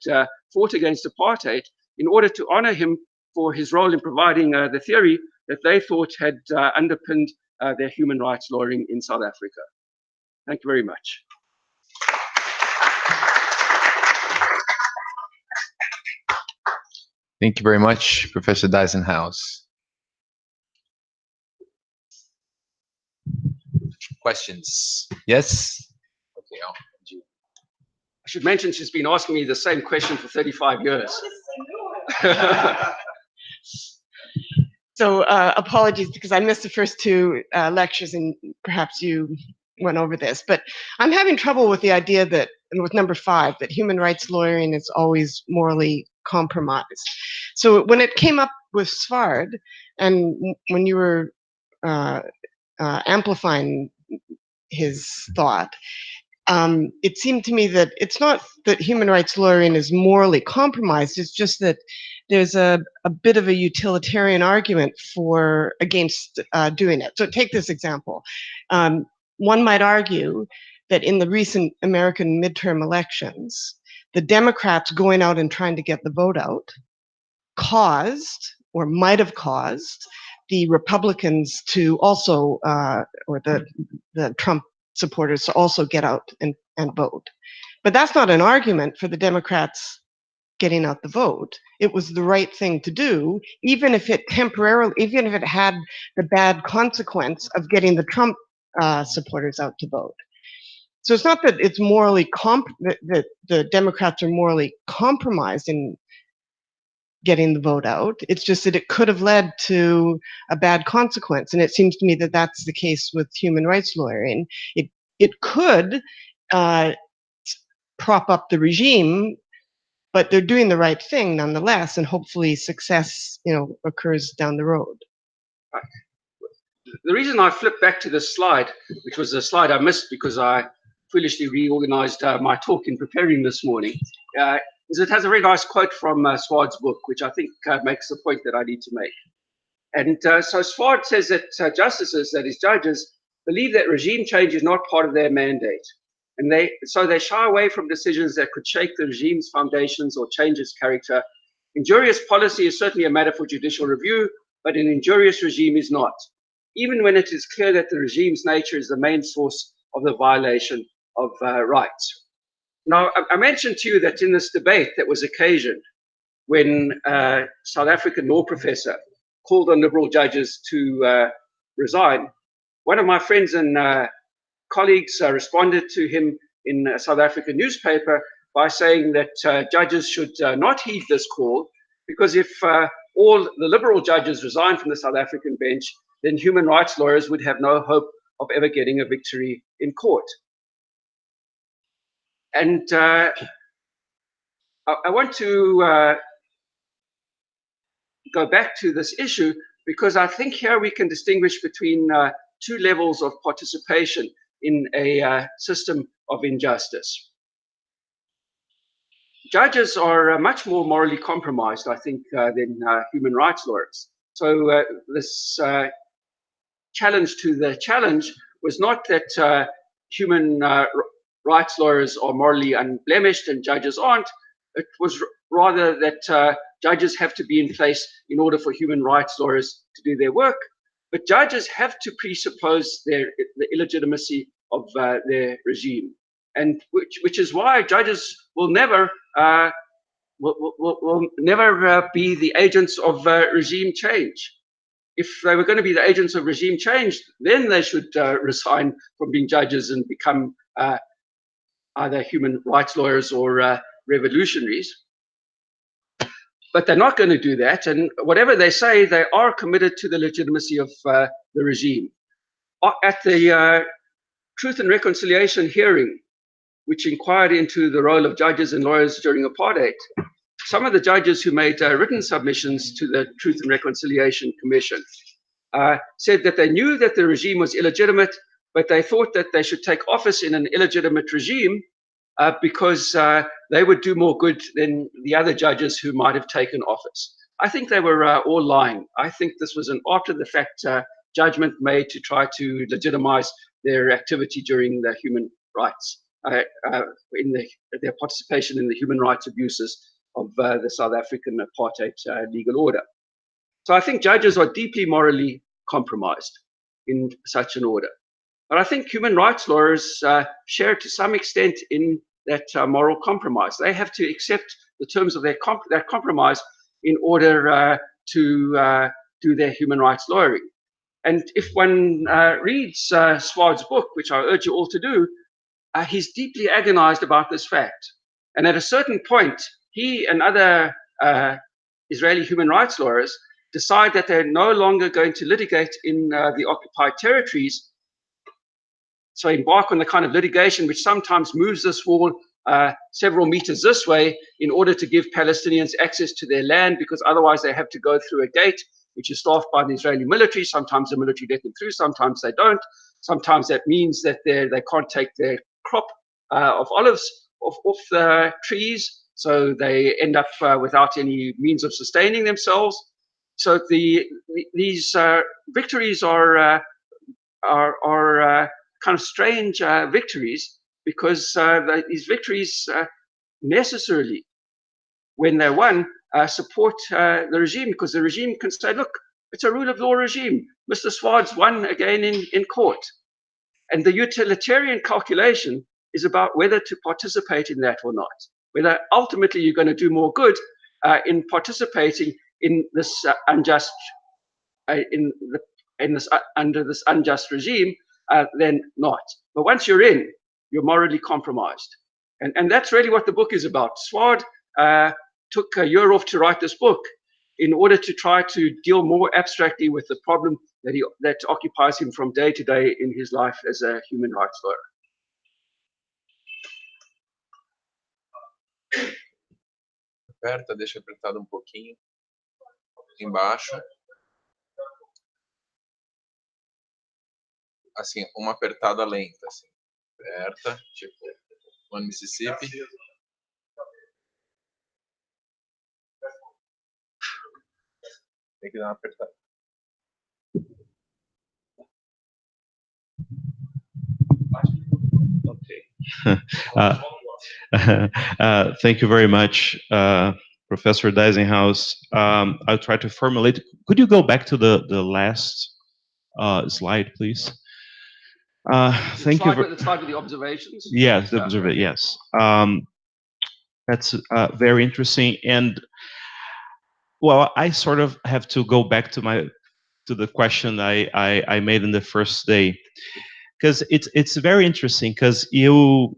fought against apartheid in order to honor him for his role in providing the theory that they thought had underpinned their human rights lawyering in South Africa. Thank you very much. Thank you very much, Professor Dysenhaus. Questions? Yes? Okay, I should mention she's been asking me the same question for 35 years. So apologies because I missed the first two lectures and perhaps you went over this, but I'm having trouble with the idea that, and with number 5, that human rights lawyering is always morally compromised. So when it came up with Sward, and when you were amplifying his thought, it seemed to me that it's not that human rights lawyering is morally compromised, it's just that there's a bit of a utilitarian argument against doing it. So take this example. One might argue that in the recent American midterm elections, the Democrats going out and trying to get the vote out caused, or might have caused, the Republicans to also, or the Trump supporters to also get out and vote. But that's not an argument for the Democrats getting out the vote. It was the right thing to do, even if it had the bad consequence of getting the Trump supporters out to vote. So it's not that it's morally that the Democrats are morally compromised in getting the vote out. It's just that it could have led to a bad consequence. And it seems to me that that's the case with human rights lawyering. It could prop up the regime, but they're doing the right thing nonetheless, and hopefully success, occurs down the road. The reason I flipped back to this slide, which was a slide I missed because I foolishly reorganized my talk in preparing this morning, is it has a very nice quote from Sward's book, which I think makes the point that I need to make. And so Sward says that justices, that is judges, believe that regime change is not part of their mandate. And so they shy away from decisions that could shake the regime's foundations or change its character. Injurious policy is certainly a matter for judicial review, but an injurious regime is not, even when it is clear that the regime's nature is the main source of the violation of rights. Now, I mentioned to you that in this debate that was occasioned when a South African law professor called on liberal judges to resign, one of my friends and colleagues responded to him in a South African newspaper by saying that judges should not heed this call, because if all the liberal judges resign from the South African bench, then human rights lawyers would have no hope of ever getting a victory in court. And I want to go back to this issue because I think here we can distinguish between two levels of participation in a system of injustice. Judges are much more morally compromised, I think, than human rights lawyers. So this challenge to the challenge was not that human rights lawyers are morally unblemished and judges aren't. It was rather that judges have to be in place in order for human rights lawyers to do their work. But judges have to presuppose the illegitimacy of their regime, and which is why judges will never will never be the agents of regime change. If they were going to be the agents of regime change, then they should resign from being judges and become either human rights lawyers or revolutionaries. But they're not going to do that, and whatever they say, they are committed to the legitimacy of the regime. At the Truth and Reconciliation hearing, which inquired into the role of judges and lawyers during apartheid, some of the judges who made written submissions to the Truth and Reconciliation Commission said that they knew that the regime was illegitimate, but they thought that they should take office in an illegitimate regime because they would do more good than the other judges who might have taken office. I think they were all lying. I think this was an after-the-fact judgment made to try to legitimize their activity during the human rights, their participation in the human rights abuses of the South African apartheid legal order. So I think judges are deeply morally compromised in such an order. But I think human rights lawyers share to some extent in that moral compromise. They have to accept the terms of that compromise in order to do their human rights lawyering. And if one reads Swad's book, which I urge you all to do, he's deeply agonized about this fact. And at a certain point, he and other Israeli human rights lawyers decide that they're no longer going to litigate in the occupied territories. So embark on the kind of litigation which sometimes moves this wall several meters this way in order to give Palestinians access to their land, because otherwise they have to go through a gate which is staffed by the Israeli military. Sometimes the military let them through, sometimes they don't. Sometimes that means that they can't take their crop of olives off the trees, so they end up without any means of sustaining themselves. So these victories are kind of strange victories, because these victories necessarily, when they're won, support the regime, because the regime can say, look, it's a rule of law regime. Mr. Swad's won again in court. And the utilitarian calculation is about whether to participate in that or not, whether ultimately you're going to do more good in participating in this unjust, under this unjust regime than not. But once you're in, you're morally compromised. And that's really what the book is about. Swad took a year off to write this book in order to try to deal more abstractly with the problem that occupies him from day to day in his life as a human rights lawyer. Aperta, deixa apertado pouquinho. Embaixo. Assim, uma apertada lenta, assim. Aperta, tipo, One Mississippi. Tem que dar uma apertada. Thank you very much, Professor Dysenhaus. I'll try to formulate. Could you go back to the last slide, please? Thank you. The slide with the observations? Yes, the observation, yes. That's very interesting. And, well, I sort of have to go back to the question I made in the first day, because it's very interesting, because you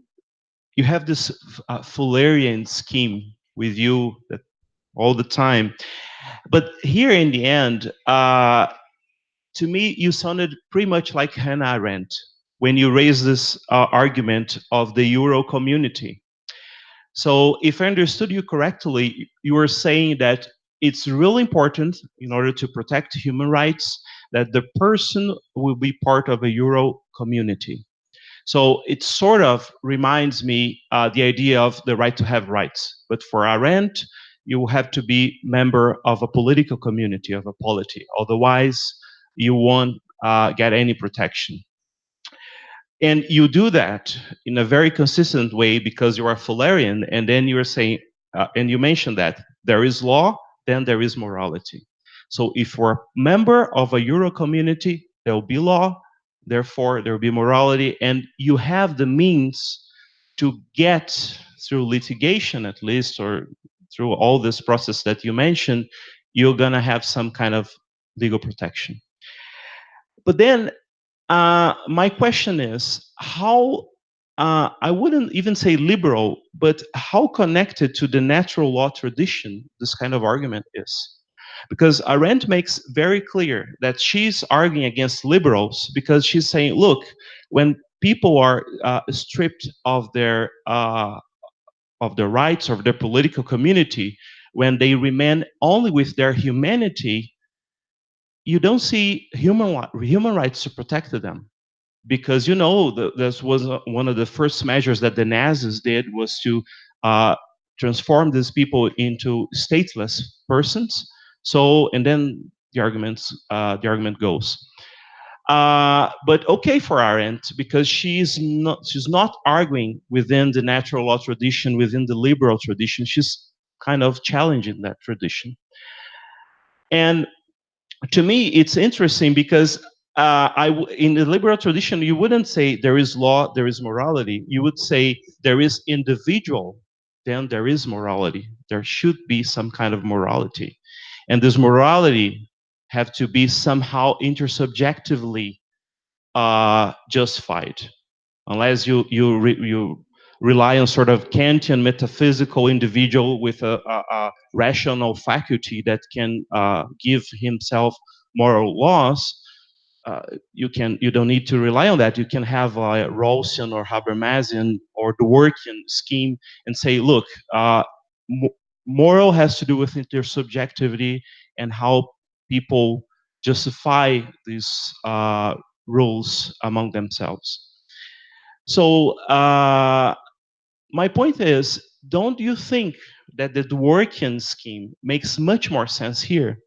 have this Fullerian scheme with you all the time, but here in the end, to me, you sounded pretty much like Hannah Arendt when you raised this argument of the Euro community. So if I understood you correctly, you were saying that it's really important in order to protect human rights that the person will be part of a Euro community. So it sort of reminds me the idea of the right to have rights. But for Arendt, you have to be member of a political community, of a polity. Otherwise, you won't get any protection. And you do that in a very consistent way because you are Fullerian, and then you're saying, and you mentioned that there is law, then there is morality. So if we're a member of a Euro community, there will be law, therefore there will be morality, and you have the means to get through litigation at least, or through all this process that you mentioned, you're gonna have some kind of legal protection. But then my question is how, I wouldn't even say liberal, but how connected to the natural law tradition this kind of argument is? Because Arendt makes very clear that she's arguing against liberals because she's saying, look, when people are stripped of their rights of their political community, when they remain only with their humanity, you don't see human rights to protect them. Because, you know, this was one of the first measures that the Nazis did was to transform these people into stateless persons. So, and then the argument goes. But okay for Arendt, because she's not arguing within the natural law tradition, within the liberal tradition. She's kind of challenging that tradition. And to me, it's interesting because in the liberal tradition, you wouldn't say there is law, there is morality. You would say there is individual, then there is morality. There should be some kind of morality. And this morality have to be somehow intersubjectively justified. Unless you rely on sort of Kantian metaphysical individual with a rational faculty that can give himself moral laws, you don't need to rely on that. You can have Rawlsian or Habermasian or Dworkian scheme and say, look, moral has to do with intersubjectivity and how people justify these rules among themselves. So my point is, don't you think that the Dworkian scheme makes much more sense here?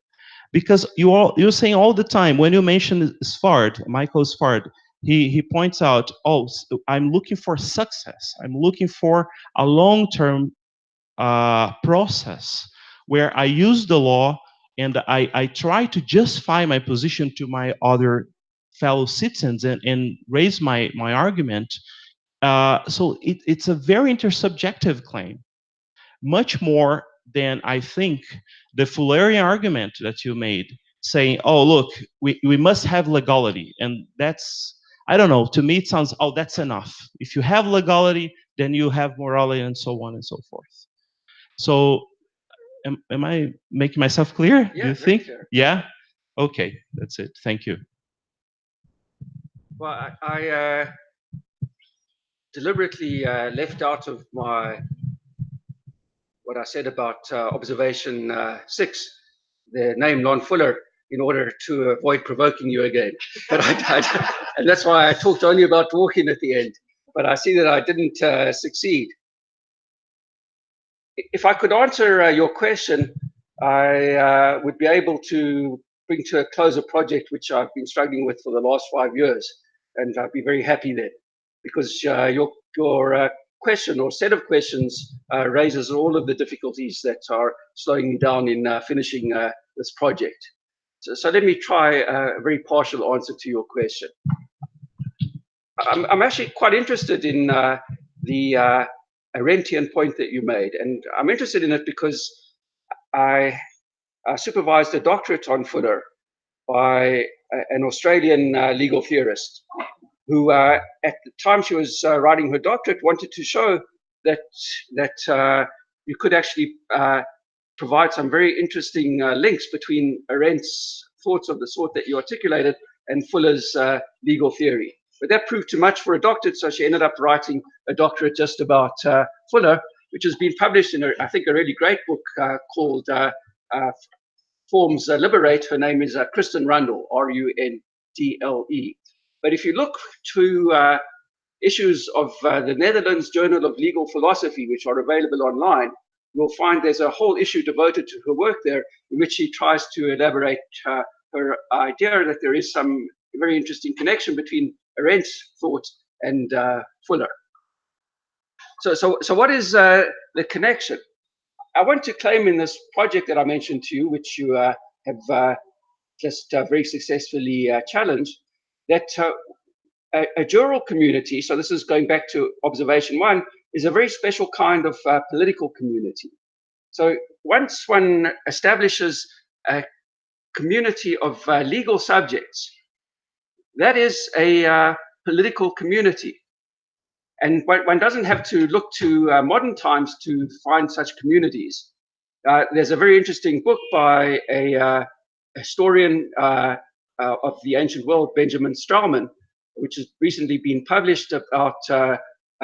Because you're saying all the time, when you mention Svard, Michael Svard, he points out, oh, I'm looking for success. I'm looking for a long-term process where I use the law and I try to justify my position to my other fellow citizens and raise my argument. So it's a very intersubjective claim, much more than I think the Fullerian argument that you made, saying, oh, look, we must have legality. And that's, I don't know, to me it sounds, oh, that's enough. If you have legality, then you have morality and so on and so forth. So am I making myself clear? Yeah, do you think? clear. Yeah? Okay, that's it. Thank you. Well, I deliberately left out of what I said about observation 6, the name Lon Fuller, in order to avoid provoking you again. But and that's why I talked only about walking at the end. But I see that I didn't succeed. If I could answer your question, I would be able to bring to a close a project which I've been struggling with for the last 5 years, and I'd be very happy then, because your question or set of questions raises all of the difficulties that are slowing me down in finishing this project. So let me try a very partial answer to your question. I'm actually quite interested in the Arendtian point that you made, and I'm interested in it because I supervised a doctorate on Fuller by an Australian legal theorist who, at the time she was writing her doctorate, wanted to show that you could actually provide some very interesting links between Arendt's thoughts of the sort that you articulated and Fuller's legal theory. But that proved too much for a doctorate, so she ended up writing a doctorate just about Fuller, which has been published in, I think, a really great book called Forms Liberate. Her name is Kristen Rundle, R-U-N-D-L-E. But if you look to issues of the Netherlands Journal of Legal Philosophy, which are available online, you'll find there's a whole issue devoted to her work there, in which she tries to elaborate her idea that there is some very interesting connection between Arendt's thought and Fuller. So what is the connection? I want to claim in this project that I mentioned to you, which you have just very successfully challenged, that a jural community, so this is going back to observation 1, is a very special kind of political community. So once one establishes a community of legal subjects, that is a political community. And one doesn't have to look to modern times to find such communities. There's a very interesting book by a historian of the ancient world, Benjamin Straumann, which has recently been published about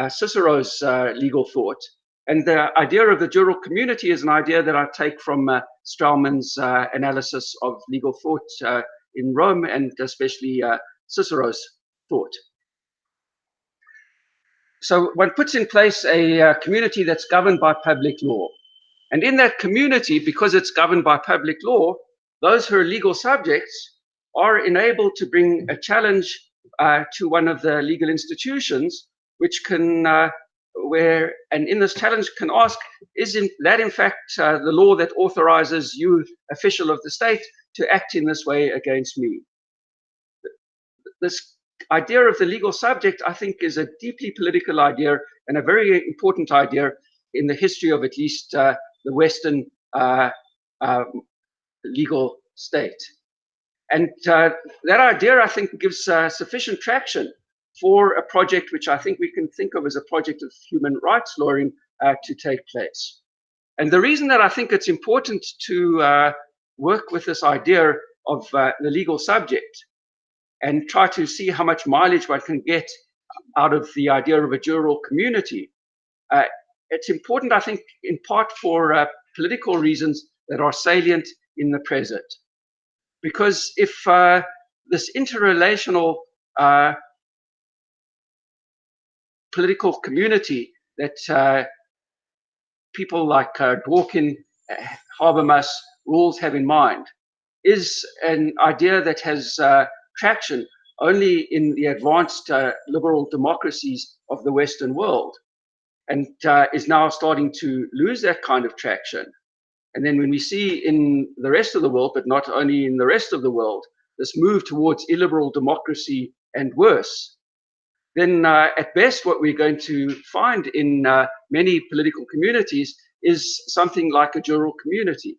Cicero's legal thought. And the idea of the jural community is an idea that I take from Straumann's analysis of legal thought in Rome, and especially Cicero's thought. So one puts in place a community that's governed by public law. And in that community, because it's governed by public law, those who are legal subjects are enabled to bring a challenge to one of the legal institutions, which can, and in this challenge can ask, is that in fact the law that authorizes you, official of the state, to act in this way against me? This idea of the legal subject, I think, is a deeply political idea and a very important idea in the history of at least the Western legal state. And that idea, I think, gives sufficient traction for a project which I think we can think of as a project of human rights lawyering to take place. And the reason that I think it's important to work with this idea of the legal subject and try to see how much mileage one can get out of the idea of a jural community. It's important, I think, in part for political reasons that are salient in the present. Because if this interrelational political community that people like Dworkin, Habermas, Rawls have in mind is an idea that has traction only in the advanced liberal democracies of the Western world, and is now starting to lose that kind of traction. And then when we see in the rest of the world, but not only in the rest of the world, this move towards illiberal democracy and worse, then at best what we're going to find in many political communities is something like a jural community.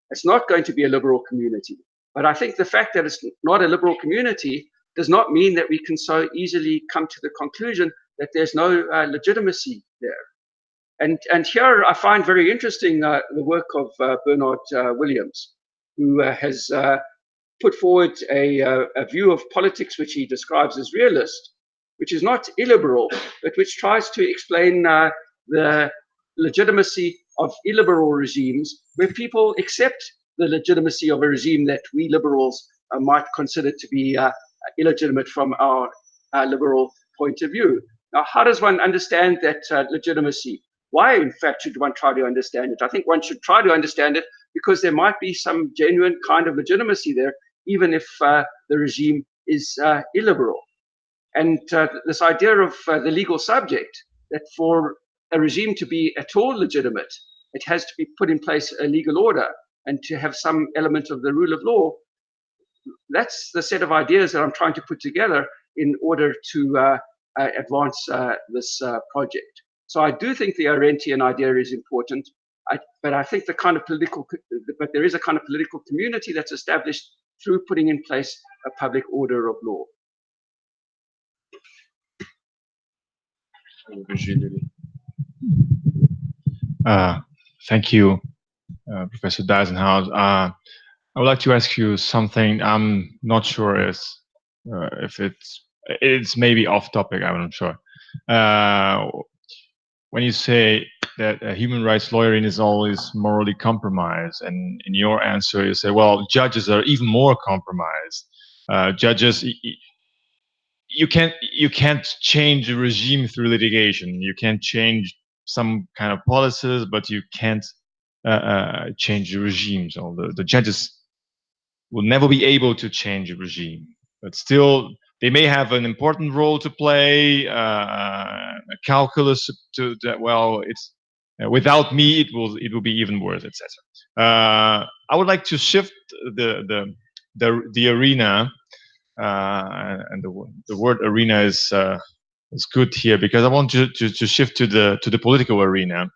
It's not going to be a liberal community. But I think the fact that it's not a liberal community does not mean that we can so easily come to the conclusion that there's no legitimacy there. And here I find very interesting the work of Bernard Williams, who has put forward a view of politics which he describes as realist, which is not illiberal, but which tries to explain the legitimacy of illiberal regimes where people accept the legitimacy of a regime that we liberals might consider to be illegitimate from our liberal point of view. Now, how does one understand that legitimacy? Why, in fact, should one try to understand it? I think one should try to understand it because there might be some genuine kind of legitimacy there, even if the regime is illiberal. And this idea of the legal subject, that for a regime to be at all legitimate, it has to be put in place a legal order and to have some element of the rule of law. That's the set of ideas that I'm trying to put together in order to advance this project. So I do think the Arendtian idea is important, but I think but there is a kind of political community that's established through putting in place a public order of law. Thank you, Professor Dysenhaus. I would like to ask you something. I'm not sure if it's maybe off topic. I'm not sure. When you say that a human rights lawyering is always morally compromised, and in your answer you say, well, judges are even more compromised. Judges, you can't change a regime through litigation. You can change some kind of policies, but you can't change the regime. So the judges will never be able to change a regime, but still they may have an important role to play, a calculus to that. Well, it's without me, it will be even worse, etc. I would like to shift the arena, and the word arena is good here because I want to shift to the political arena.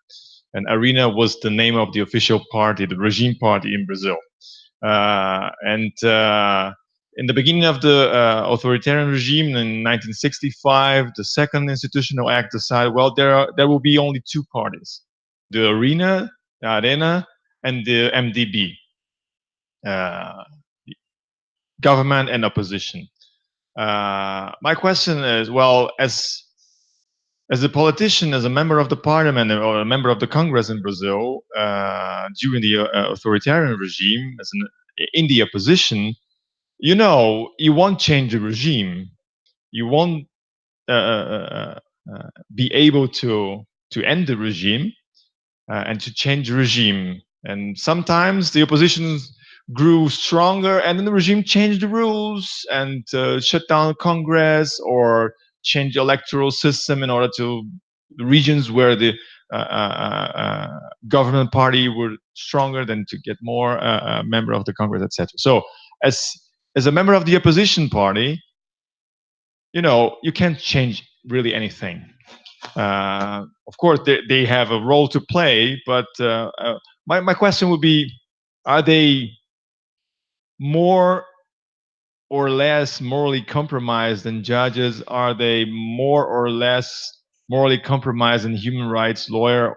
And arena was the name of the official party, the regime party in Brazil. In the beginning of the authoritarian regime in 1965, the second institutional act decided, well, there will be only two parties: the arena, and the MDB, government and opposition. My question is, well, as a politician, as a member of the parliament or a member of the Congress in Brazil, during the authoritarian regime, in the opposition, you won't change the regime. You won't be able to end the regime and to change the regime. And sometimes the opposition grew stronger, and then the regime changed the rules and shut down Congress or change the electoral system in order to the regions where the government party were stronger than to get more member of the Congress, etc. So as a member of the opposition party, you can't change really anything. Of course, they have a role to play, but my question would be, are they more or less morally compromised than judges? Are they more or less morally compromised than human rights lawyer,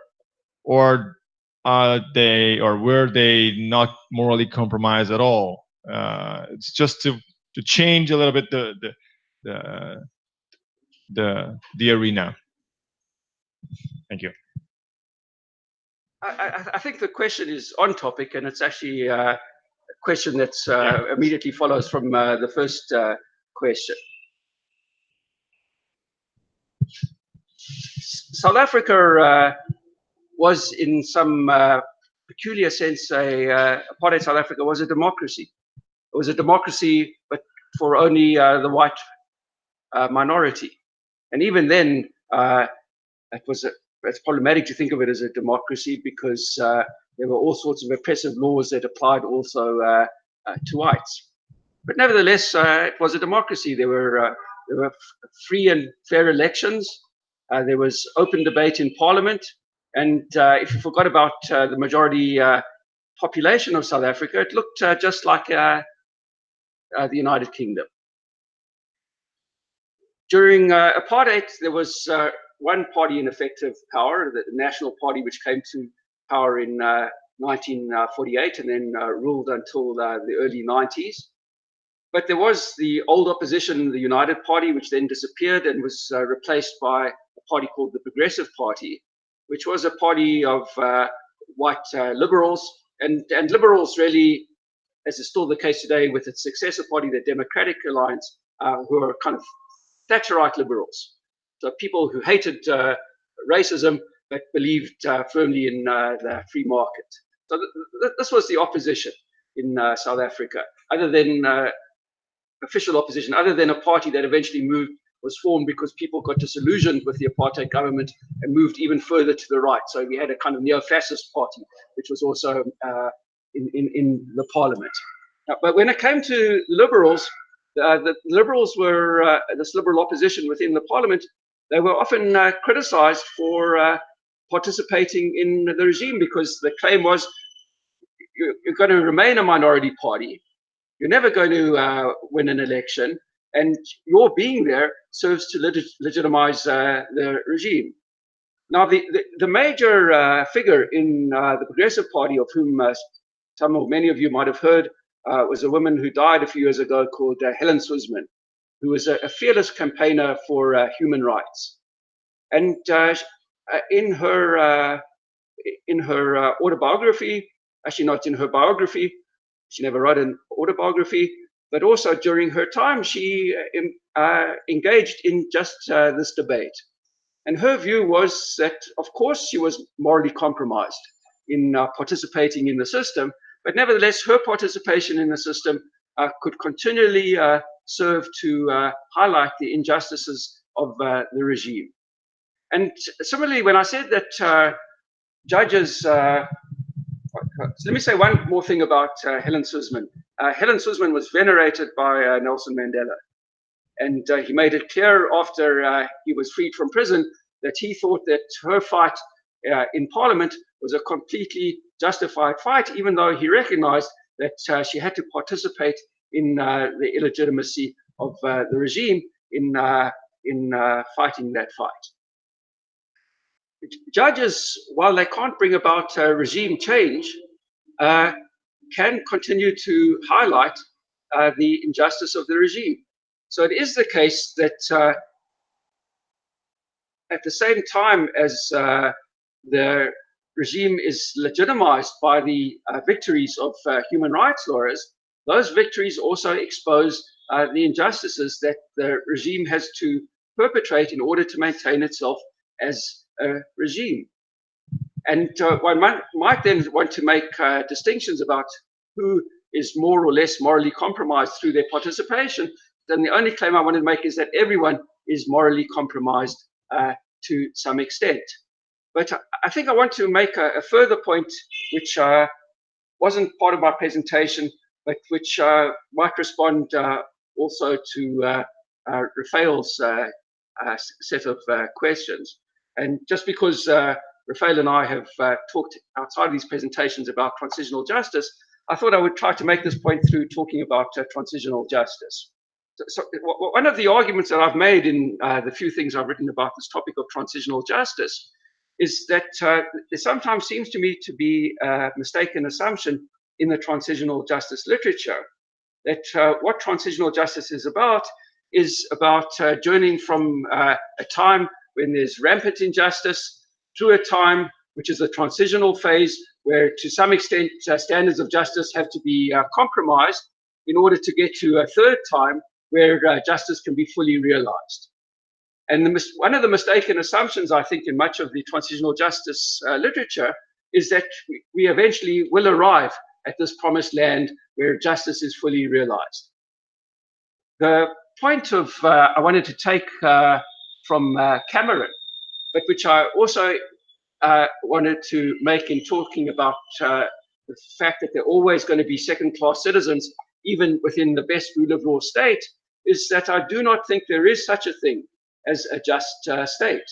or were they not morally compromised at all? It's just to change a little bit the arena. Thank you. I think the question is on topic, and it's actually a question that immediately follows from the first question. South Africa was, in some peculiar sense, apartheid South Africa was a democracy. It was a democracy, but for only the white minority. And even then, it's problematic to think of it as a democracy because there were all sorts of oppressive laws that applied also to whites. But nevertheless, it was a democracy. There were free and fair elections. There was open debate in Parliament. And if you forgot about the majority population of South Africa, it looked just like the United Kingdom. During apartheid, there was one party in effective power, the National Party, which came to power in 1948 and then ruled until the early 90s. But there was the old opposition, the United Party, which then disappeared and was replaced by a party called the Progressive Party, which was a party of white liberals. And liberals really, as is still the case today with its successor party, the Democratic Alliance, who are kind of Thatcherite liberals. So people who hated racism but believed firmly in the free market. So this was the opposition in South Africa, other than official opposition, other than a party that eventually was formed because people got disillusioned with the apartheid government and moved even further to the right. So we had a kind of neo-fascist party, which was also in the parliament. Now, but when it came to liberals, the liberals were, this liberal opposition within the parliament, they were often criticized for participating in the regime because the claim was, you're going to remain a minority party, you're never going to win an election, and your being there serves to legitimize the regime. Now, the major figure in the Progressive Party, of whom some or many of you might have heard, was a woman who died a few years ago called Helen Suzman, who was a fearless campaigner for human rights. And in her autobiography, actually not in her biography, she never wrote an autobiography, but also during her time, she engaged in just this debate. And her view was that, of course, she was morally compromised in participating in the system, but nevertheless, her participation in the system could continually serve to highlight the injustices of the regime. And similarly, when I said that judges, so let me say one more thing about Helen Suzman. Helen Suzman was venerated by Nelson Mandela. And he made it clear after he was freed from prison that he thought that her fight in Parliament was a completely justified fight, even though he recognized that she had to participate in the illegitimacy of the regime in fighting that fight. Judges, while they can't bring about regime change, can continue to highlight the injustice of the regime. So it is the case that at the same time as the regime is legitimized by the victories of human rights lawyers, those victories also expose the injustices that the regime has to perpetrate in order to maintain itself as a regime. And one might then want to make distinctions about who is more or less morally compromised through their participation. Then the only claim I want to make is that everyone is morally compromised to some extent. But I think I want to make a further point, which wasn't part of my presentation, but which might respond also to Rafael's set of questions. And just because Rafael and I have talked outside of these presentations about transitional justice, I thought I would try to make this point through talking about transitional justice. So one of the arguments that I've made in the few things I've written about this topic of transitional justice is that there sometimes seems to me to be a mistaken assumption in the transitional justice literature that what transitional justice is about journeying from a time when there's rampant injustice through a time which is a transitional phase where to some extent standards of justice have to be compromised in order to get to a third time where justice can be fully realized. And one of the mistaken assumptions, I think, in much of the transitional justice literature is that we eventually will arrive at this promised land where justice is fully realized. The point of I wanted to take from Cameron, but which I also wanted to make in talking about the fact that they're always going to be second-class citizens, even within the best rule of law state, is that I do not think there is such a thing as a just state.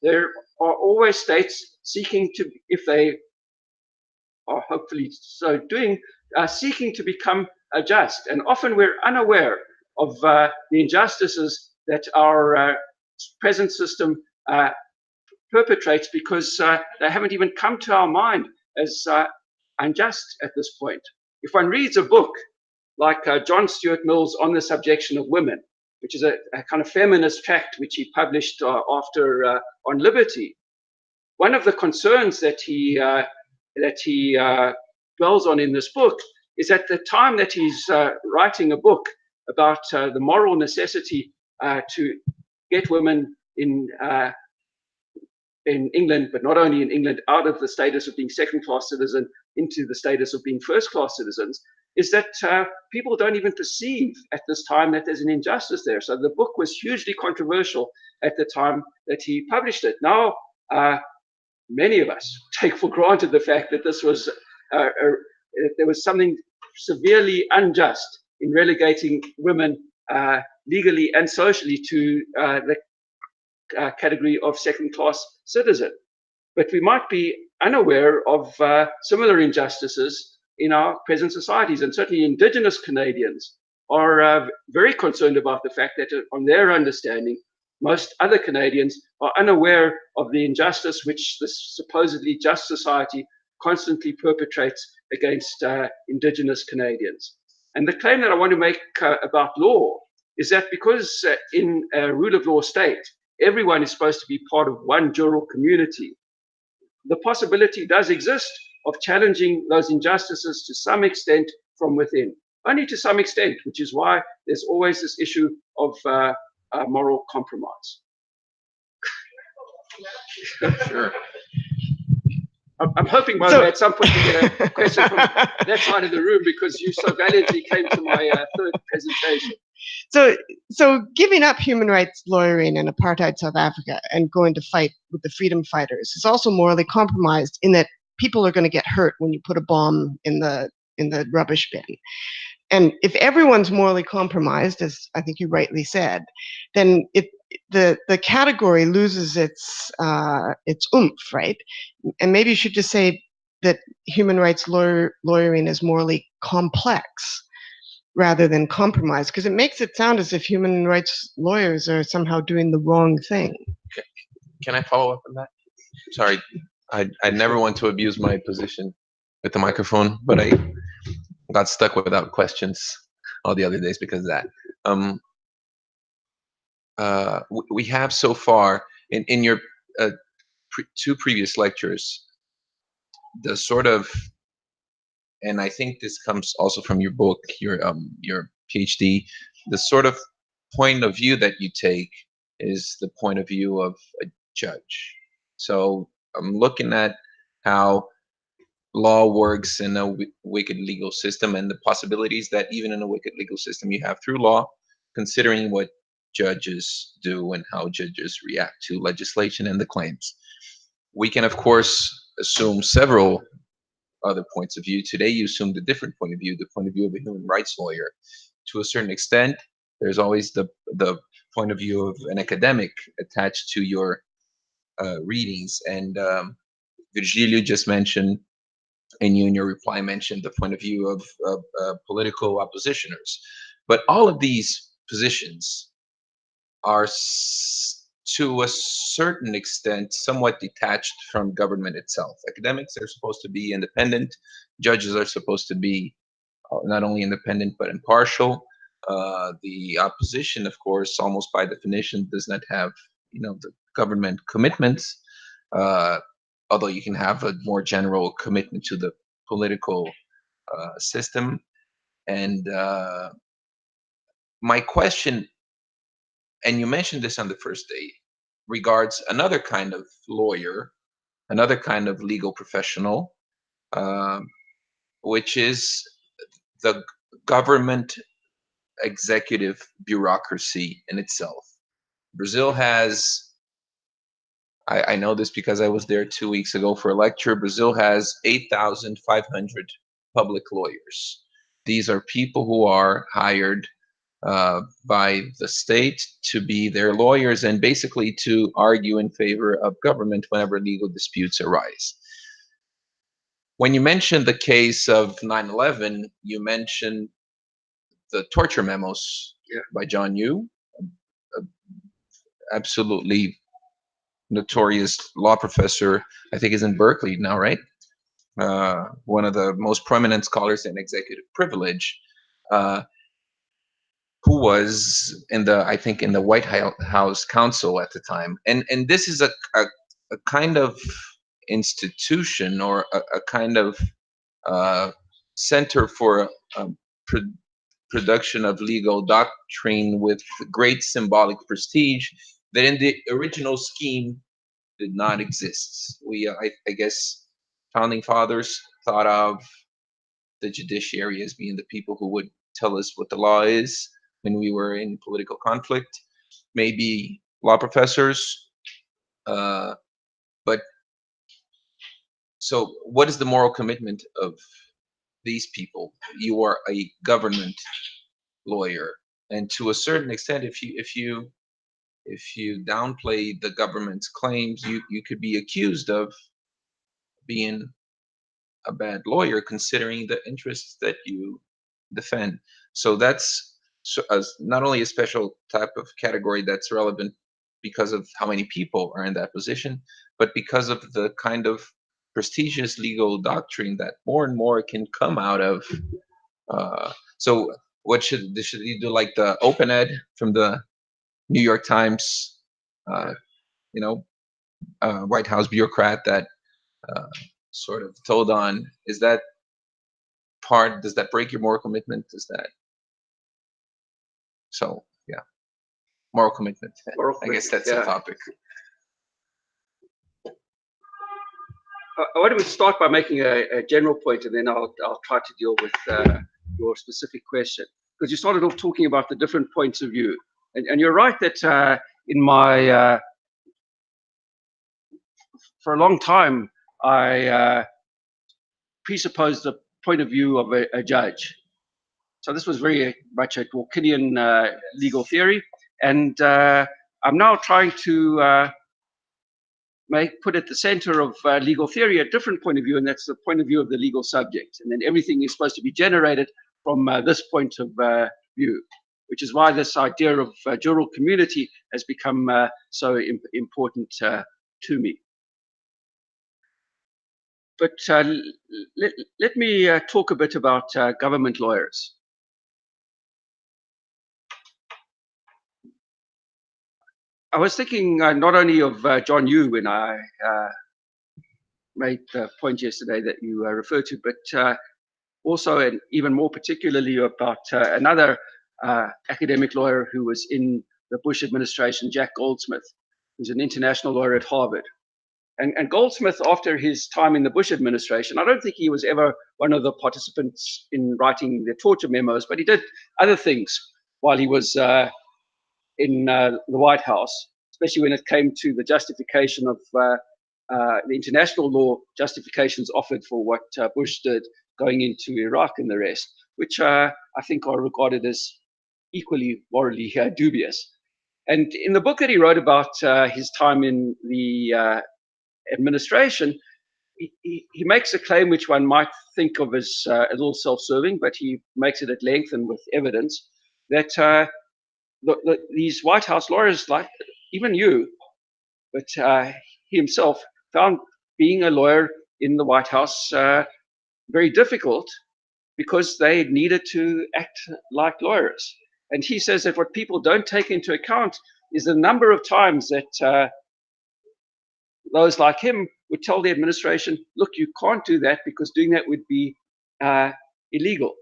There are always states seeking to, if they are hopefully so doing, seeking to become just. And often we're unaware of the injustices that our present system perpetrates because they haven't even come to our mind as unjust at this point. If one reads a book like John Stuart Mill's On the Subjection of Women, which is a kind of feminist tract which he published after On Liberty, one of the concerns that he dwells on in this book is at the time that he's writing a book about the moral necessity to get women in England, but not only in England, out of the status of being second-class citizen into the status of being first-class citizens, is that people don't even perceive at this time that there's an injustice there. So the book was hugely controversial at the time that he published it. Now, many of us take for granted the fact that this was there was something severely unjust in relegating women legally and socially to the category of second-class citizen. But we might be unaware of similar injustices in our present societies, and certainly Indigenous Canadians are very concerned about the fact that, on their understanding, most other Canadians are unaware of the injustice which this supposedly just society constantly perpetrates against Indigenous Canadians. And the claim that I want to make about law is that because in a rule of law state, everyone is supposed to be part of one jural community, the possibility does exist of challenging those injustices to some extent from within, only to some extent, which is why there's always this issue of moral compromise. Sure. I'm hoping, Mafei, at some point to get a question from that side of the room, because you so valiantly came to my third presentation. So giving up human rights lawyering in apartheid South Africa and going to fight with the freedom fighters is also morally compromised in that people are going to get hurt when you put a bomb in the rubbish bin. And if everyone's morally compromised, as I think you rightly said, then the category loses its oomph, right? And maybe you should just say that human rights lawyering is morally complex rather than compromised, because it makes it sound as if human rights lawyers are somehow doing the wrong thing. Can I follow up on that? Sorry, I never want to abuse my position with the microphone, but I got stuck without questions all the other days because of that. We have so far in your two previous lectures, the sort of, and I think this comes also from your book, your PhD, the sort of point of view that you take is the point of view of a judge. So I'm looking at how law works in a wicked legal system and the possibilities that even in a wicked legal system you have through law, considering what judges do and how judges react to legislation and the claims. We can, of course, assume several other points of view. Today, you assumed a different point of view, the point of view of a human rights lawyer. To a certain extent, there's always the point of view of an academic attached to your readings. And Virgilio just mentioned, and you in your reply mentioned the point of view of political oppositioners. But all of these positions are to a certain extent somewhat detached from government itself. Academics are supposed to be independent. Judges are supposed to be not only independent but impartial. The opposition, of course, almost by definition, does not have the government commitments. Although you can have a more general commitment to the political system. And my question, and you mentioned this on the first day, regards another kind of lawyer, another kind of legal professional, which is the government executive bureaucracy in itself. Brazil has, I know this because I was there 2 weeks ago for a lecture, Brazil has 8,500 public lawyers. These are people who are hired by the state to be their lawyers and basically to argue in favor of government whenever legal disputes arise. When you mentioned the case of 9/11, you mentioned the torture memos by John Yoo, absolutely notorious law professor. I think is in Berkeley now, right? One of the most prominent scholars in executive privilege, who was in the White House Council at the time, and this is a kind of institution or a kind of center for production of legal doctrine with great symbolic prestige that in the original scheme did not exist. I guess founding fathers thought of the judiciary as being the people who would tell us what the law is when we were in political conflict, maybe law professors. But so what is the moral commitment of these people? You are a government lawyer, and to a certain extent, if you downplay the government's claims, you could be accused of being a bad lawyer, considering the interests that you defend. So that's not only a special type of category that's relevant because of how many people are in that position, but because of the kind of prestigious legal doctrine that more and more can come out of So what should you do, like the open ed from the New York Times, you know, White House bureaucrat that sort of told on? Is that part? Does that break your moral commitment? Is that so? Yeah, moral commitment. I guess that's the topic. I want to start by making a general point, and then I'll try to deal with your specific question. Because you started off talking about the different points of view, and you're right that in my for a long time I presupposed the point of view of a judge. So this was very much a Dworkinian legal theory, and I'm now trying to put at the center of legal theory a different point of view, and that's the point of view of the legal subject. And then everything is supposed to be generated from this point of view, which is why this idea of jural community has become so important to me. But let me talk a bit about government lawyers. I was thinking not only of John Yoo when I made the point yesterday that you referred to, but also, and even more particularly, about another academic lawyer who was in the Bush administration, Jack Goldsmith, who's an international lawyer at Harvard. And Goldsmith, after his time in the Bush administration, I don't think he was ever one of the participants in writing the torture memos, but he did other things while he was in the White House, especially when it came to the justification of the international law justifications offered for what Bush did going into Iraq and the rest, which I think are regarded as equally morally dubious. And in the book that he wrote about his time in the administration, he makes a claim which one might think of as a little self-serving, but he makes it at length and with evidence that these White House lawyers, like even you, but he himself, found being a lawyer in the White House very difficult because they needed to act like lawyers. And he says that what people don't take into account is the number of times that those like him would tell the administration, look, you can't do that because doing that would be illegal.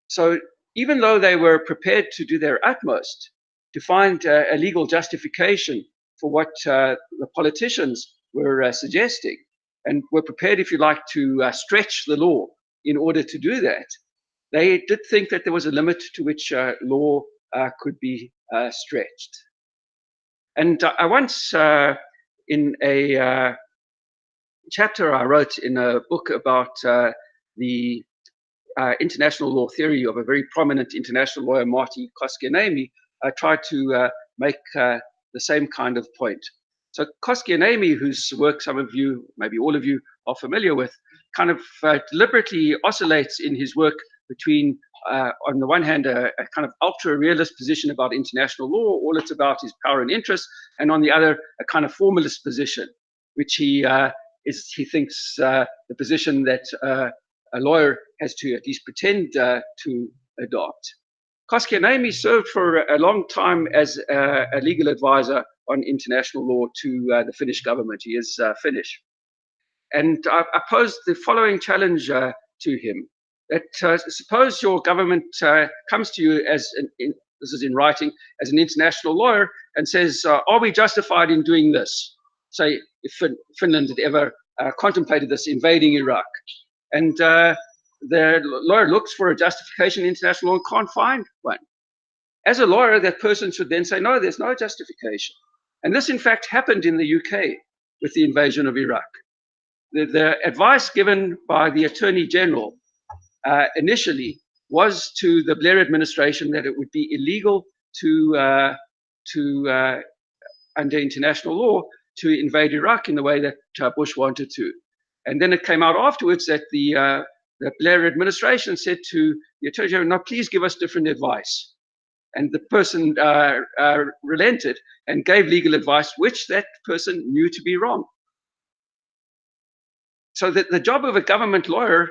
So even though they were prepared to do their utmost to find a legal justification for what the politicians were suggesting, and were prepared, if you like, to stretch the law in order to do that, they did think that there was a limit to which law could be stretched. And I once, in a chapter I wrote in a book about the international law theory of a very prominent international lawyer, Marty Koskianemi, I tried to make the same kind of point. So Koskianemi, whose work some of you, maybe all of you, are familiar with, kind of deliberately oscillates in his work between, on the one hand, a kind of ultra-realist position about international law, all it's about is power and interest, and on the other, a kind of formalist position, which he thinks the position that a lawyer has to at least pretend to adopt. Koskianemi served for a long time as a legal advisor on international law to the Finnish government. He is Finnish. And I posed the following challenge to him, that suppose your government comes to you as, this is in writing, as an international lawyer and says, are we justified in doing this? Say, if Finland had ever contemplated this, invading Iraq. And the lawyer looks for a justification in international law and can't find one. As a lawyer, that person should then say, no, there's no justification. And this, in fact, happened in the UK with the invasion of Iraq. The advice given by the Attorney General initially was to the Blair administration that it would be illegal to under international law, to invade Iraq in the way that Bush wanted to. And then it came out afterwards that the Blair administration said to the Attorney General, no, please give us different advice. And the person relented and gave legal advice, which that person knew to be wrong. So that the job of a government lawyer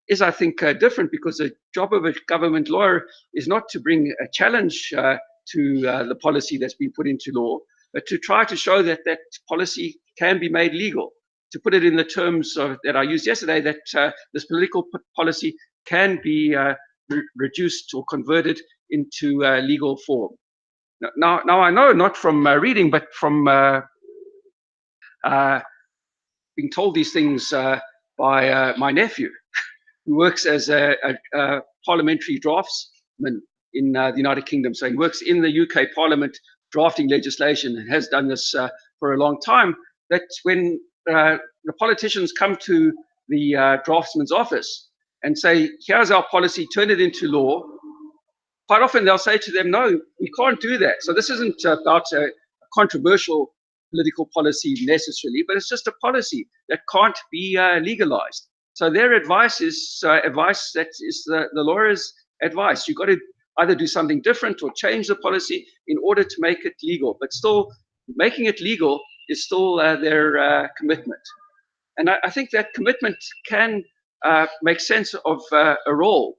is, I think, different, because the job of a government lawyer is not to bring a challenge to the policy that's been put into law, but to try to show that that policy can be made legal. To put it in the terms that I used yesterday, that this political policy can be reduced or converted into legal form. Now I know, not from reading, but from being told these things by my nephew, who works as a parliamentary draftsman in the United Kingdom. So he works in the UK Parliament drafting legislation, and has done this for a long time, that when the politicians come to the draftsman's office and say, here's our policy, turn it into law, quite often they'll say to them, no, we can't do that. So this isn't about a controversial political policy necessarily, but it's just a policy that can't be legalized. So their advice is advice that is the lawyer's advice. You've got to either do something different or change the policy in order to make it legal. But still, making it legal is still their commitment. And I think that commitment can make sense of a role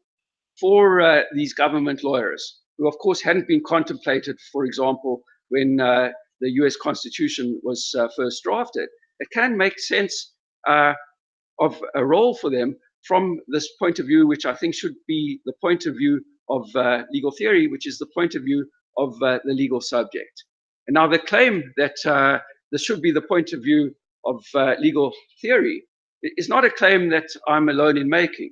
for these government lawyers, who of course hadn't been contemplated, for example, when the US Constitution was first drafted. It can make sense of a role for them from this point of view, which I think should be the point of view of legal theory, which is the point of view of the legal subject. And now the claim that this should be the point of view of legal theory is not a claim that I'm alone in making.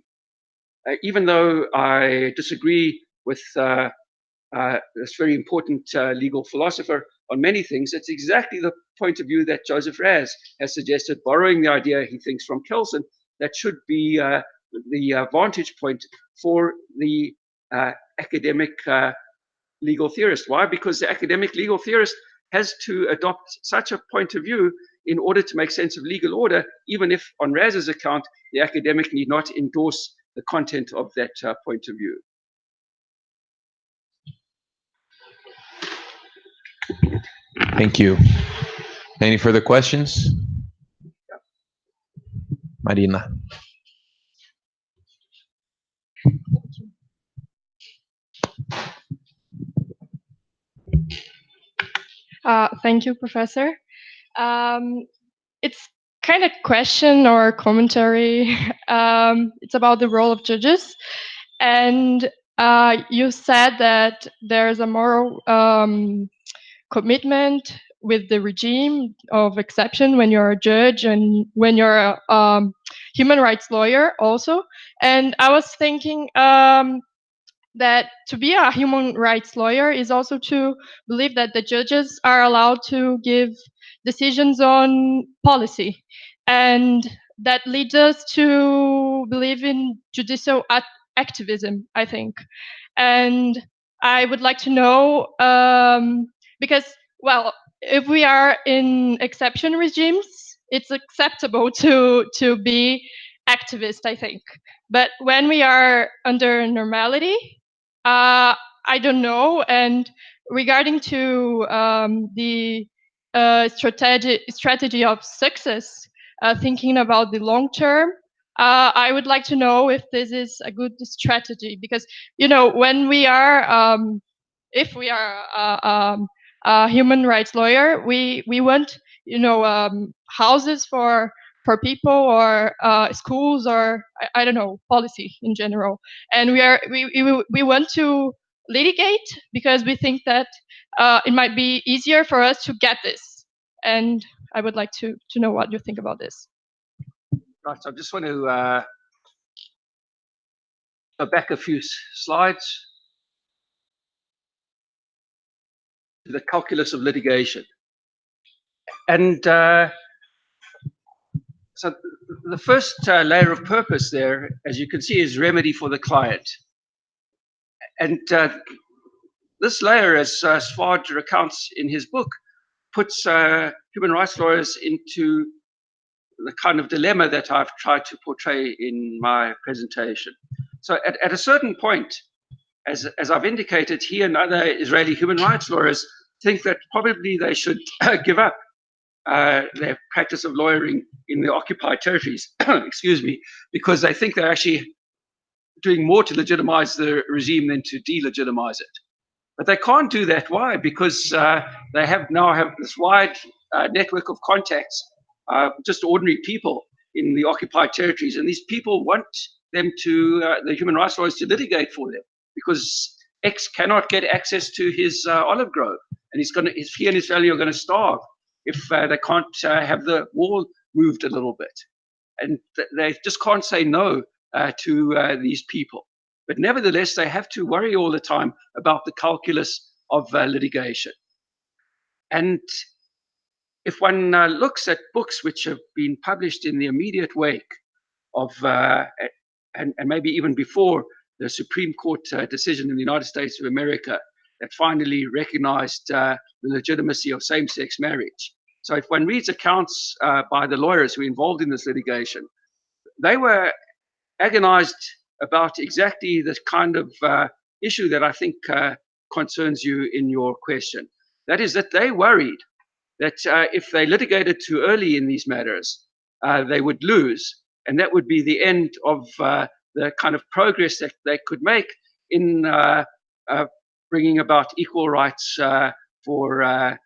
Even though I disagree with this very important legal philosopher on many things, it's exactly the point of view that Joseph Raz has suggested, borrowing the idea he thinks from Kelsen, that should be the vantage point for the academic legal theorist. Why? Because the academic legal theorist has to adopt such a point of view in order to make sense of legal order, even if, on Raz's account, the academic need not endorse the content of that point of view. Thank you. Any further questions? Marina. Thank you, Professor. It's kind of question or commentary. It's about the role of judges. And you said that there's a moral commitment with the regime of exception when you're a judge and when you're a human rights lawyer also. And I was thinking that to be a human rights lawyer is also to believe that the judges are allowed to give decisions on policy. And that leads us to believe in judicial activism, I think. And I would like to know, because, well, if we are in exception regimes, it's acceptable to be activist, I think. But when we are under normality, I don't know. And regarding to the strategy of success, thinking about the long term, I would like to know if this is a good strategy, because, you know, when we are, if we are a human rights lawyer, we want, you know, houses for people, or schools, or I don't know, policy in general. And we want to litigate because we think that it might be easier for us to get this. And I would like to know what you think about this. Right, so I just want to go back a few slides to the calculus of litigation. And so the first layer of purpose there, as you can see, is remedy for the client. And this layer, as Svard recounts in his book, puts human rights lawyers into the kind of dilemma that I've tried to portray in my presentation. So at a certain point, as I've indicated, he and other Israeli human rights lawyers think that probably they should give up their practice of lawyering in the occupied territories, excuse me, because they think they're actually doing more to legitimize the regime than to delegitimize it. But they can't do that. Why? Because they now have this wide network of contacts, just ordinary people in the occupied territories. And these people want them to, the human rights lawyers, to litigate for them, because X cannot get access to his olive grove. And he and his family are going to starve if they can't have the wall moved a little bit. And they just can't say no to these people. But nevertheless, they have to worry all the time about the calculus of litigation. And if one looks at books which have been published in the immediate wake of, and maybe even before the Supreme Court decision in the United States of America that finally recognized the legitimacy of same-sex marriage. So if one reads accounts by the lawyers who were involved in this litigation, they were agonized about exactly this kind of issue that I think concerns you in your question. That is that they worried that if they litigated too early in these matters, they would lose, and that would be the end of the kind of progress that they could make in bringing about equal rights for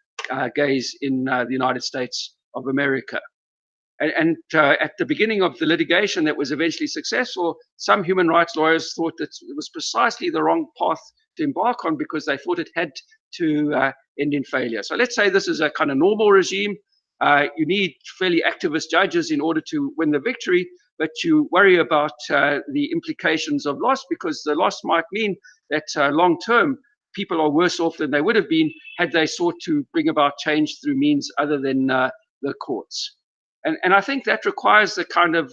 gays in the United States of America. And at the beginning of the litigation that was eventually successful, some human rights lawyers thought that it was precisely the wrong path to embark on because they thought it had to end in failure. So let's say this is a kind of normal regime. You need fairly activist judges in order to win the victory, but you worry about the implications of loss, because the loss might mean that long term people are worse off than they would have been had they sought to bring about change through means other than the courts. And I think that requires the kind of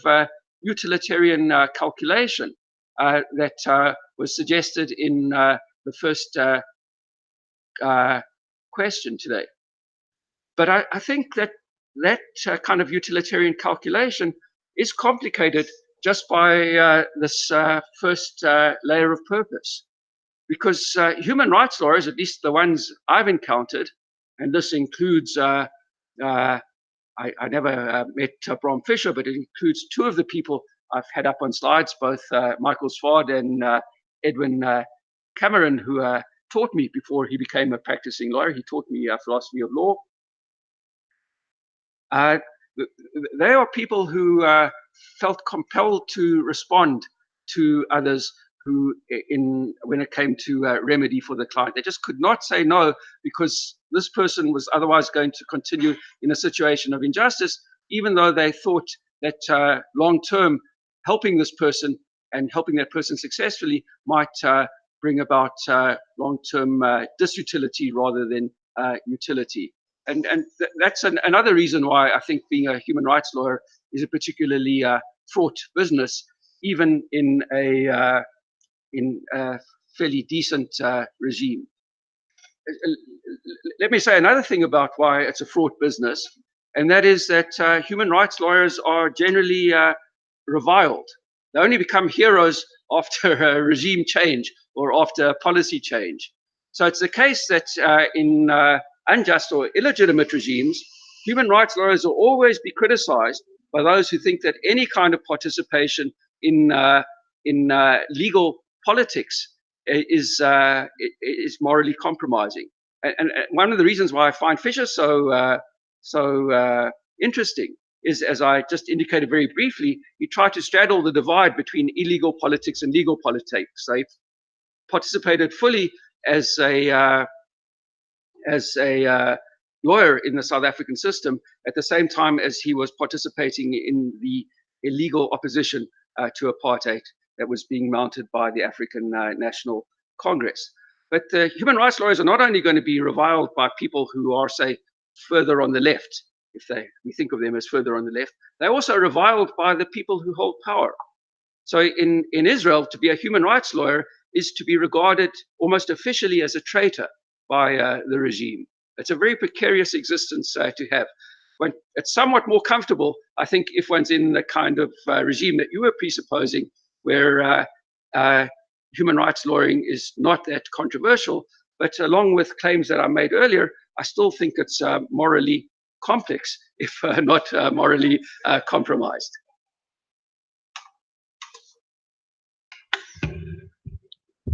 utilitarian calculation that was suggested in the first question today. But I think that kind of utilitarian calculation is complicated just by this first layer of purpose. Because human rights lawyers, at least the ones I've encountered, and this includes I never met Bram Fischer, but it includes two of the people I've had up on slides, both Michael Sward and Edwin Cameron, who taught me before he became a practicing lawyer. He taught me philosophy of law. They are people who felt compelled to respond to others who, when it came to remedy for the client, they just could not say no, because this person was otherwise going to continue in a situation of injustice, even though they thought that long-term helping this person and helping that person successfully might bring about long-term disutility rather than utility. And that's another reason why I think being a human rights lawyer is a particularly fraught business, even in a fairly decent regime. Let me say another thing about why it's a fraught business, and that is that human rights lawyers are generally reviled. They only become heroes after a regime change or after a policy change. So it's the case that in unjust or illegitimate regimes, human rights lawyers will always be criticized by those who think that any kind of participation in legal politics is morally compromising. And one of the reasons why I find Fischer so interesting is, as I just indicated very briefly, he tried to straddle the divide between illegal politics and legal politics. They participated fully as a lawyer in the South African system at the same time as he was participating in the illegal opposition to apartheid that was being mounted by the African National Congress. But human rights lawyers are not only going to be reviled by people who are, say, further on the left, if we think of them as further on the left, they're also reviled by the people who hold power. So in Israel, to be a human rights lawyer is to be regarded almost officially as a traitor by the regime. It's a very precarious existence to have. When it's somewhat more comfortable, I think, if one's in the kind of regime that you were presupposing, where human rights lawyering is not that controversial. But along with claims that I made earlier, I still think it's morally complex, if not morally compromised.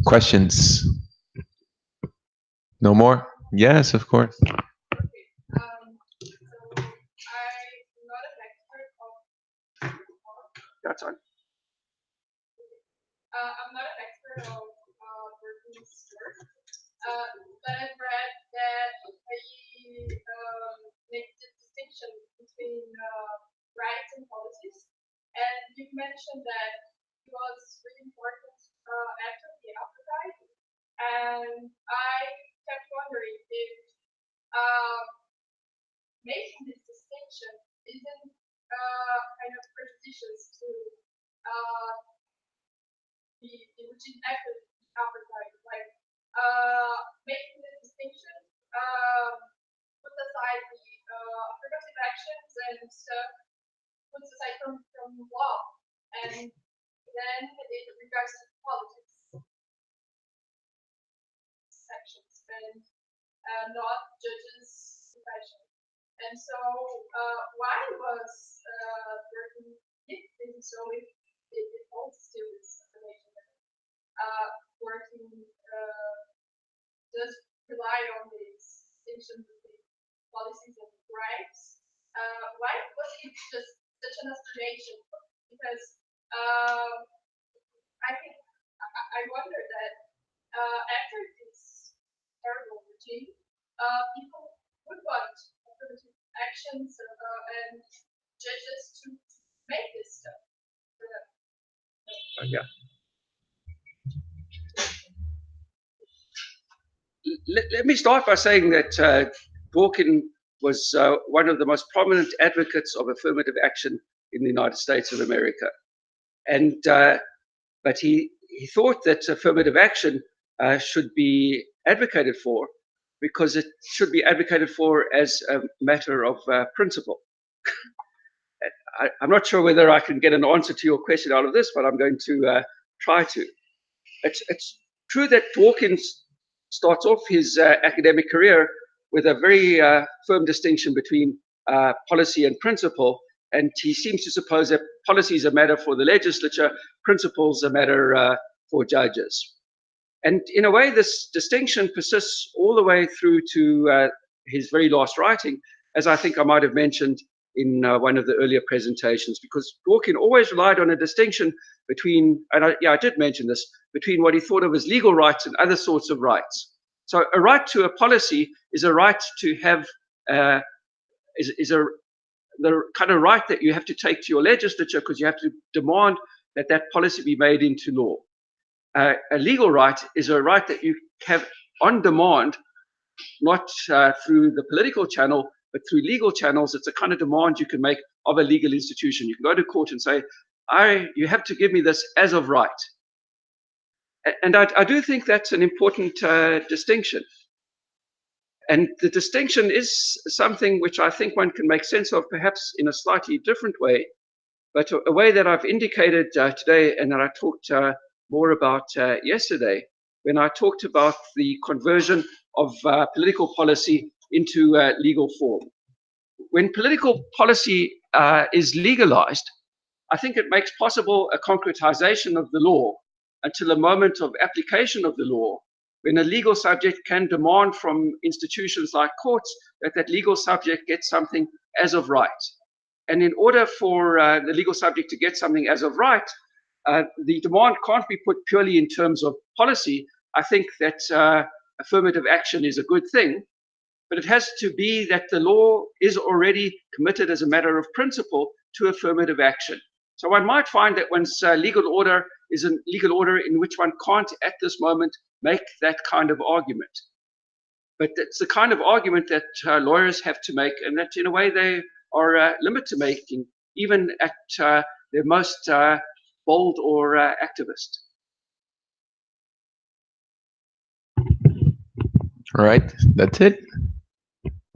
Questions? No more? Yes, of course. That's on. I'm not an expert of working stores, but I've read that he makes the distinction between rights and policies. And you mentioned that it was really important after the apartheid. And I kept wondering if making this distinction isn't kind of prejudicious to the regime after apartheid, like making the distinction, put aside the affirmative actions and stuff, put aside from law, and then in regards to politics sections and not judges' profession. And so, why was working in so it holds to this information that working does rely on the distinction between policies and rights? Why was it just such an explanation? Because I wonder that after this terrible regime, people would want affirmative actions and judges to make this stuff. Yeah. Let me start by saying that Dworkin was one of the most prominent advocates of affirmative action in the United States of America. And but he thought that affirmative action should be advocated for because it should be advocated for as a matter of principle. I'm not sure whether I can get an answer to your question out of this, but I'm going to try to. It's true that Dworkin starts off his academic career with a very firm distinction between policy and principle, and he seems to suppose that policy is a matter for the legislature, principles a matter for judges. And in a way, this distinction persists all the way through to his very last writing, as I think I might have mentioned in one of the earlier presentations, because Dworkin always relied on a distinction between, and I did mention this, between what he thought of as legal rights and other sorts of rights. So a right to a policy is a right to have, the kind of right that you have to take to your legislature because you have to demand that that policy be made into law. A legal right is a right that you have on demand, not through the political channel, but through legal channels. It's a kind of demand you can make of a legal institution. You can go to court and say, you have to give me this as of right. And I do think that's an important distinction. And the distinction is something which I think one can make sense of perhaps in a slightly different way, but a way that I've indicated today and that I talked more about yesterday when I talked about the conversion of political policy into legal form. When political policy is legalized, I think it makes possible a concretization of the law until a moment of application of the law, when a legal subject can demand from institutions like courts that that legal subject gets something as of right. And in order for the legal subject to get something as of right, the demand can't be put purely in terms of policy. I think that affirmative action is a good thing, but it has to be that the law is already committed as a matter of principle to affirmative action. So one might find that one's legal order is a legal order in which one can't at this moment make that kind of argument. But it's the kind of argument that lawyers have to make, and that in a way they are limited to making, even at their most bold or activist. All right, that's it.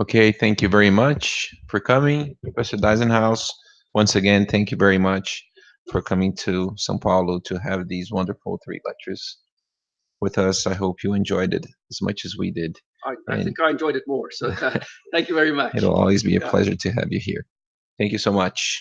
Okay, thank you very much for coming, Professor Dysenhaus. Once again, thank you very much for coming to São Paulo to have these wonderful 3 lectures with us. I hope you enjoyed it as much as we did. I think I enjoyed it more, so thank you very much. It'll always be a pleasure to have you here. Thank you so much.